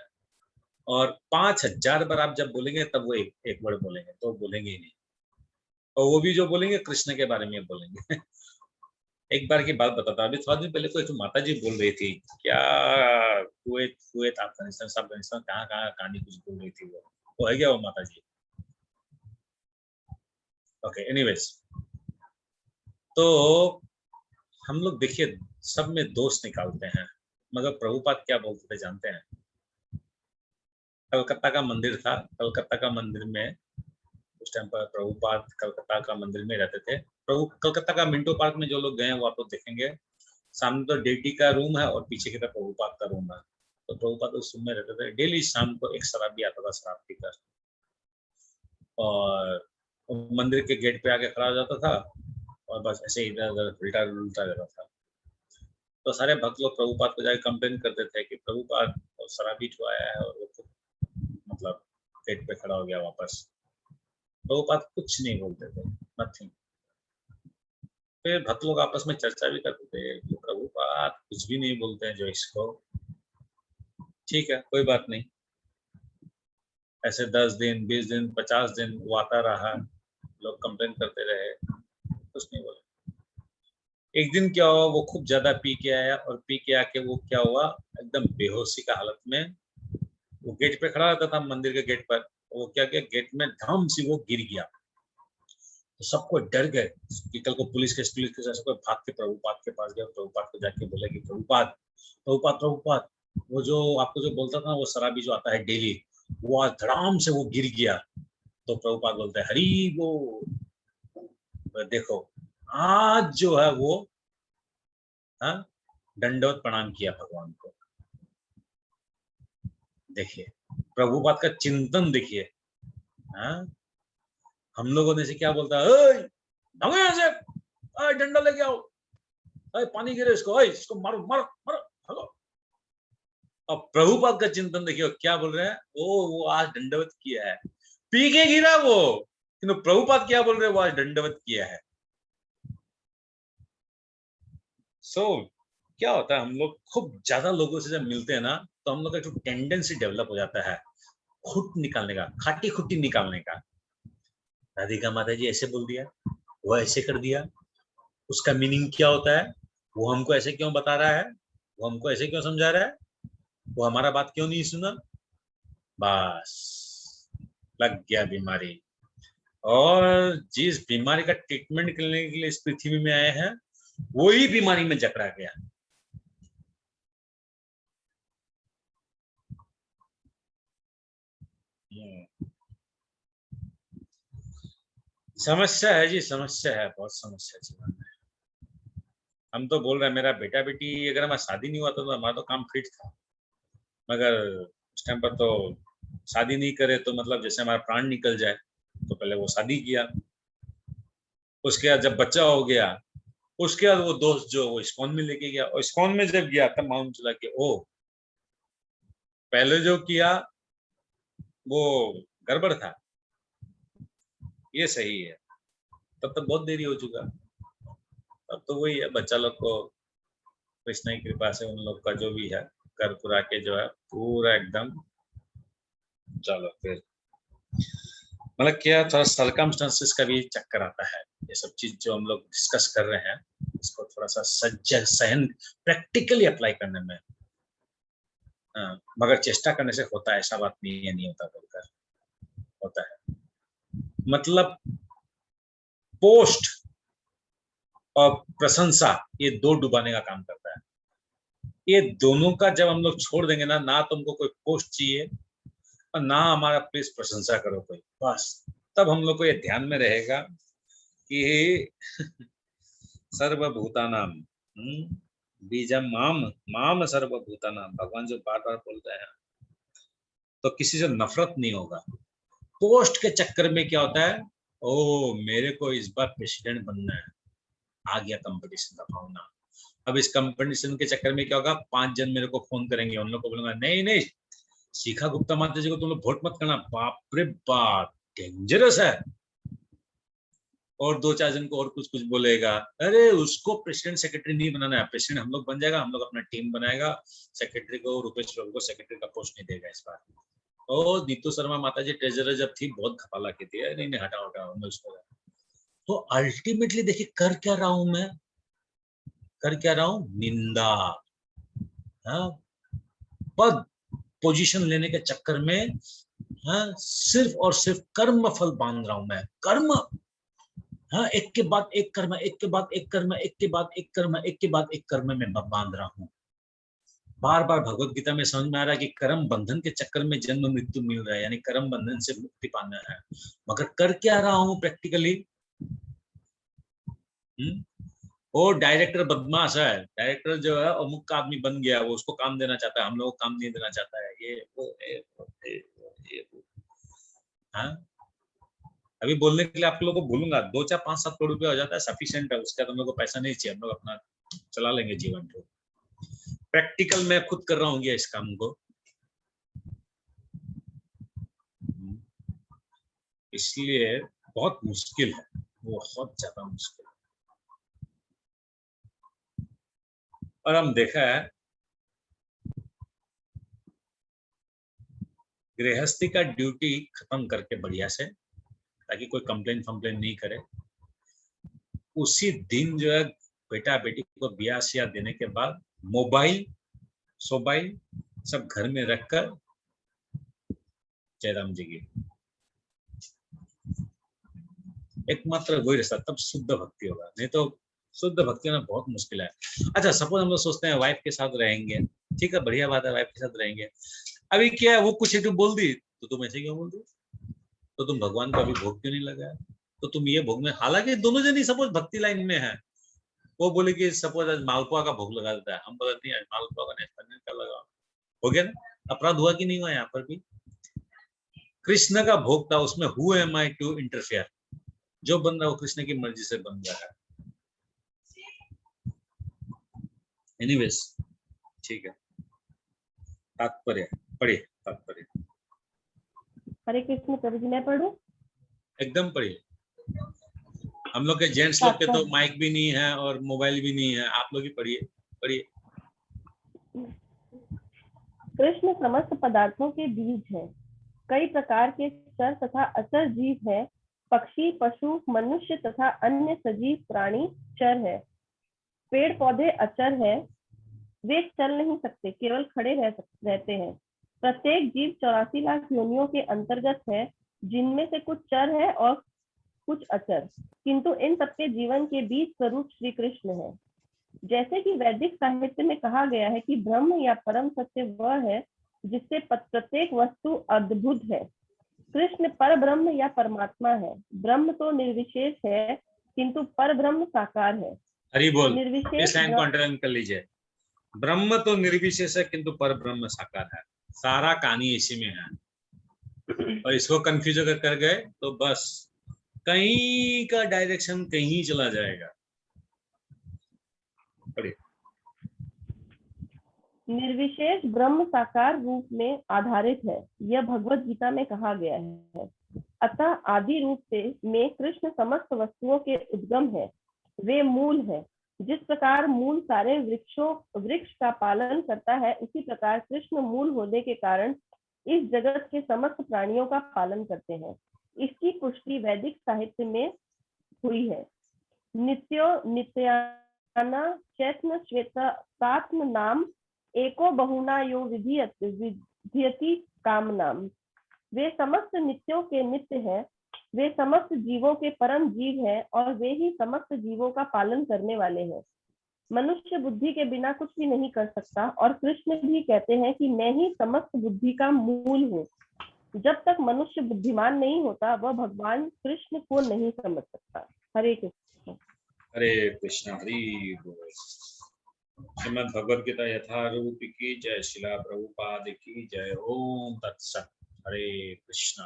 और 5000 बार आप जब बोलेंगे तब वो एक वर्ड बोलेंगे, तो बोलेंगे ही नहीं। और वो भी जो बोलेंगे कृष्ण के बारे में बोलेंगे। एक बार की बात बताता हूँ, अभी थोड़ा दिन पहले कोई तो माता जी बोल रही थी, क्या कुवैत कुवैत अफगानिस्तान अफगानिस्तान कहाँ कहाँ कहानी कुछ बोल रही थी, वो है क्या वो माता जी। ओके, एनीवेज, तो हम लोग देखिए सब में दोष निकालते हैं, मगर प्रभुपाद क्या बोलते थे जानते हैं? कलकत्ता का मंदिर था, कलकत्ता का मंदिर में उस टाइम पर प्रभुपाद कलकत्ता का मंदिर में रहते थे। प्रभु कलकत्ता का मिंटो पार्क में जो लोग गए हैं वो आप लोग देखेंगे, सामने तो डेटी का रूम है और पीछे की तरफ प्रभुपाद का रूम है। तो प्रभुपाद उस रूम में रहते थे। डेली शाम को एक शराबी आता था शराब पीकर, और मंदिर के गेट पे आके खड़ा हो जाता था और बस ऐसे इधर उधर उल्टा उल्टा रहता था। तो सारे भक्त लोग प्रभुपाद को जाकर कंप्लेन करते थे कि प्रभुपाद शराबी जो आया है और वो मतलब गेट पे खड़ा हो गया वापस। प्रभुपाद कुछ नहीं बोलते थे, नथिंग। फिर भक्त लोग आपस में चर्चा भी करते थे कि प्रभुपाद कुछ भी नहीं बोलते हैं जो इसको, ठीक है कोई बात नहीं। ऐसे 10 दिन 20 दिन 50 दिन वो आता रहा, लोग कंप्लेन करते रहे, कुछ नहीं बोले। एक दिन क्या हुआ, वो खूब ज्यादा पी के आया, और पी के आके वो क्या हुआ, एकदम बेहोशी का हालत में वो गेट पे खड़ा रहता था मंदिर के गेट पर। वो क्या किया, गेट में धम से वो गिर गया। तो सबको डर गए कि कल को पुलिस के सबको भाग के प्रभुपाद के पास गया। प्रभुपाद को जाके बोले कि प्रभुपाद प्रभुपाद प्रभुपाद, वो जो आपको जो बोलता था वो शराबी जो आता है डेली, वो आज धड़ाम से वो गिर गया। तो प्रभुपाद बोलते हैं हरी वो देखो आज जो है वो दंडवत प्रणाम किया भगवान को। देखिए प्रभुपाद का चिंतन देखिए। हम लोगों ने से क्या बोलता है, यहाँ से डंडा लेके आओ, पानी गिरे इसको मारो मारो मारो भागो। अब प्रभुपाद का चिंतन देखिए क्या बोल रहे हैं, वो आज दंडवत किया है, पी के गिरा वो, किंतु प्रभुपाद क्या बोल रहे हैं, वो आज दंडवत किया है। क्या होता है, हम लोग खूब ज्यादा लोगों से जब मिलते हैं ना, तो हम लोग का एक टेंडेंसी डेवलप हो जाता है खुट निकालने का, खाटी खुटी निकालने का। राधिका माता जी ऐसे बोल दिया, वो ऐसे कर दिया, उसका मीनिंग क्या होता है, वो हमको ऐसे क्यों बता रहा है, वो हमको ऐसे क्यों समझा रहा है, वो हमारा बात क्यों नहीं सुना। बस लग गया बीमारी। और जिस बीमारी का ट्रीटमेंट करने के लिए इस पृथ्वी में आए हैं, वही बीमारी में जकड़ा गया। समस्या है जी, समस्या है, बहुत समस्या जीवन में। हम तो बोल रहे हैं, मेरा बेटा बेटी अगर हमारा शादी नहीं हुआ था तो हमारा तो काम फिट था, मगर उस टाइम पर तो शादी नहीं करे तो मतलब जैसे हमारा प्राण निकल जाए, तो पहले वो शादी किया। उसके बाद जब बच्चा हो गया, उसके बाद वो दोस्त जो वो इस्कॉन में लेके गया, और इस्कॉन में जब गया तब मालूम चला कि ओ पहले जो किया वो गड़बड़ था, ये सही है। तब तो बहुत देरी हो चुका। अब तो वही है, बच्चा लोग को कृष्ण की कृपा से उन लोग का जो भी है कर पुरा के जो है पूरा एकदम चलो फिर मतलब क्या थोड़ा सर्कमस्टेंसेस का भी चक्कर आता है। ये सब चीज जो हम लोग डिस्कस कर रहे हैं इसको थोड़ा सा सहन प्रैक्टिकली अप्लाई करने में, मगर चेष्टा करने से होता है, ऐसा बात नहीं है, नहीं होता, बोलकर होता है। मतलब पोस्ट और प्रशंसा ये दो डुबाने का काम करता है। ये दोनों का जब हम लोग छोड़ देंगे ना, ना तुमको कोई पोस्ट चाहिए और ना हमारा प्लीज प्रशंसा करो कोई, बस तब हम लोग को ये ध्यान में रहेगा कि सर्वभूतानाम बीजम माम माम सर्वभूतानाम, भगवान जो बार बार बोलते हैं, तो किसी से नफरत नहीं होगा। पोस्ट के चक्कर में क्या होता है, ओ मेरे को इस बार प्रेसिडेंट बनना है, आ गया कंपटीशन का भावना। अब इस कंपटीशन के चक्कर में क्या होगा, 5 जन मेरे को फोन करेंगे, उन लोग को बोलूंगा नहीं नहीं शिखा गुप्ता माता जी को तुम लोग वोट मत करना, बाप रे बाप डेंजरस है। और 2-4 जन को और कुछ कुछ बोलेगा, अरे उसको प्रेसिडेंट सेक्रेटरी नहीं बनाना है, प्रेसिडेंट हम लोग बन जाएगा, हम लोग अपना टीम बनाएगा, सेक्रेटरी को रूपेश प्रभु को सेक्रेटरी का पोस्ट नहीं देगा इस बार। और नीतू शर्मा माता जी ट्रेजरर जब थी बहुत खपाला की थी, नहीं नहीं हटा हटा उसको। तो अल्टीमेटली देखिए कर क्या रहा हूं मैं, कर क्या रहा हूं, निंदा, पद पोजीशन लेने के चक्कर में सिर्फ और सिर्फ कर्म फल बांध रहा हूं मैं, कर्म, एक के बाद एक कर्म, एक के बाद एक कर्म, एक के बाद एक कर्म, एक के बाद एक कर्म में बांध रहा हूं। बार बार भगवत गीता में समझ में आ रहा है कि कर्म बंधन के चक्कर में जन्म मृत्यु मिल रहा है, यानी कर्म बंधन से मुक्ति पाना है, मगर कर क्या रहा हूं प्रैक्टिकली। और डायरेक्टर बदमाश है, डायरेक्टर जो है अमुक का आदमी बन गया, वो उसको काम देना चाहता है, हम लोग को काम नहीं देना चाहता है, ये वो। हाँ अभी बोलने के लिए आप लोगों को बोलूंगा, 2-4-5-7 करोड़ रुपया हो जाता है, सफिशिएंट है, उसका हम लोग को पैसा नहीं चाहिए, हम लोग अपना चला लेंगे जीवन को। प्रैक्टिकल मैं खुद कर रहा हूँ इस काम को, इसलिए बहुत मुश्किल है, बहुत ज्यादा मुश्किल। और हम देखा है गृहस्थी का ड्यूटी खत्म करके बढ़िया से, ताकि कोई कंप्लेन फम्प्लेन नहीं करे, उसी दिन जो है बेटा बेटी को ब्याह शिया देने के बाद मोबाइल सोबाइल सब घर में रखकर जयराम जी की एकमात्र वही रास्ता, तब शुद्ध भक्ति होगा, नहीं तो शुद्ध भक्ति होना बहुत मुश्किल है। अच्छा सपोज हम लोग सोचते हैं वाइफ के साथ रहेंगे, ठीक है बढ़िया बात है, वाइफ के साथ रहेंगे, अभी क्या है वो कुछ एक बोल दी तो तुम ऐसे क्यों बोल दी, तो तुम भगवान को अभी भोग क्यों नहीं लगाया, तो तुम ये भोग में, हालांकि दोनों जन ही सपोज भक्ति लाइन में है, वो बोले कि सपोज आज मालपुआ का भोग लगा देता है, हम बोलते नहीं आज मालपुआ का नहीं पनीर का लगा, हो गया ना, अपराध हुआ कि नहीं हुआ, यहाँ पर भी कृष्ण का भोग था, उसमें who am I to interfere, जो बन रहा है वो कृष्ण की मर्जी से बन रहा है। एनीवेज ठीक है, तात्पर्य पढ़िए, तात्पर्य हरे कृष्ण प्रभु जी, मैं पढ़ूं? एकदम पढ़िए। हम लोग के जेंट्स लोग के तो माइक भी नहीं है और मोबाइल भी नहीं है, आप लोग ही पढ़िए, पढ़िए। कृष्ण समस्त पदार्थों के बीज है, कई प्रकार के चर तथा अचर जीव है, पक्षी पशु मनुष्य तथा अन्य सजीव प्राणी चर है, पेड़ पौधे अचर है, वे चल नहीं सकते, केवल खड़े रहते हैं। प्रत्येक जीव 84 लाख योनियों के अंतर्गत है, जिनमें से कुछ चर है और कुछ अचर, किंतु इन सबके जीवन के बीज स्वरूप श्री कृष्ण है। जैसे कि वैदिक साहित्य में कहा गया है कि ब्रह्म या परम सत्य वह है जिससे प्रत्येक वस्तु अद्भुत है, कृष्ण पर ब्रह्म या परमात्मा है। ब्रह्म तो निर्विशेष है किंतु पर ब्रह्म साकार है। हरि बोल। निर्विशेष इस लाइन को अंडरलाइन कर लीजिए। ब्रह्म तो निर्विशेष है किंतु पर ब्रह्म साकार है। सारा कहानी इसी में है, और इसको कंफ्यूज अगर कर गए तो बस कहीं का डायरेक्शन कहीं चला जाएगा। पढ़िए। निर्विशेष ब्रह्म साकार रूप में आधारित है, यह भगवत गीता में कहा गया है। अतः आदि रूप से में कृष्ण समस्त वस्तुओं के उद्गम है, वे मूल है। जिस प्रकार मूल सारे वृक्ष का पालन करता है, उसी प्रकार कृष्ण मूल होने के कारण इस जगत के समस्त प्राणियों का पालन करते हैं। इसकी पुष्टि वैदिक साहित्य में हुई है। नित्यो नित्याना चैतन्य श्वेतात्म नाम एको बहुना यो विधियति काम नाम। वे समस्त नित्यों के नित्य हैं, वे समस्त जीवों के परम जीव हैं और वे ही समस्त जीवों का पालन करने वाले हैं। मनुष्य बुद्धि के बिना कुछ भी नहीं कर सकता और कृष्ण भी कहते हैं कि मैं ही समस्त बुद्धि का मूल हूँ। जब तक मनुष्य बुद्धिमान नहीं होता वह भगवान कृष्ण को नहीं समझ सकता। हरे कृष्ण। हरे कृष्ण। हरि बोल। श्रीमद् भगवद गीता यथारूप की जय। शिला प्रभुपाद की जय। ओम तत्सत। हरे कृष्ण।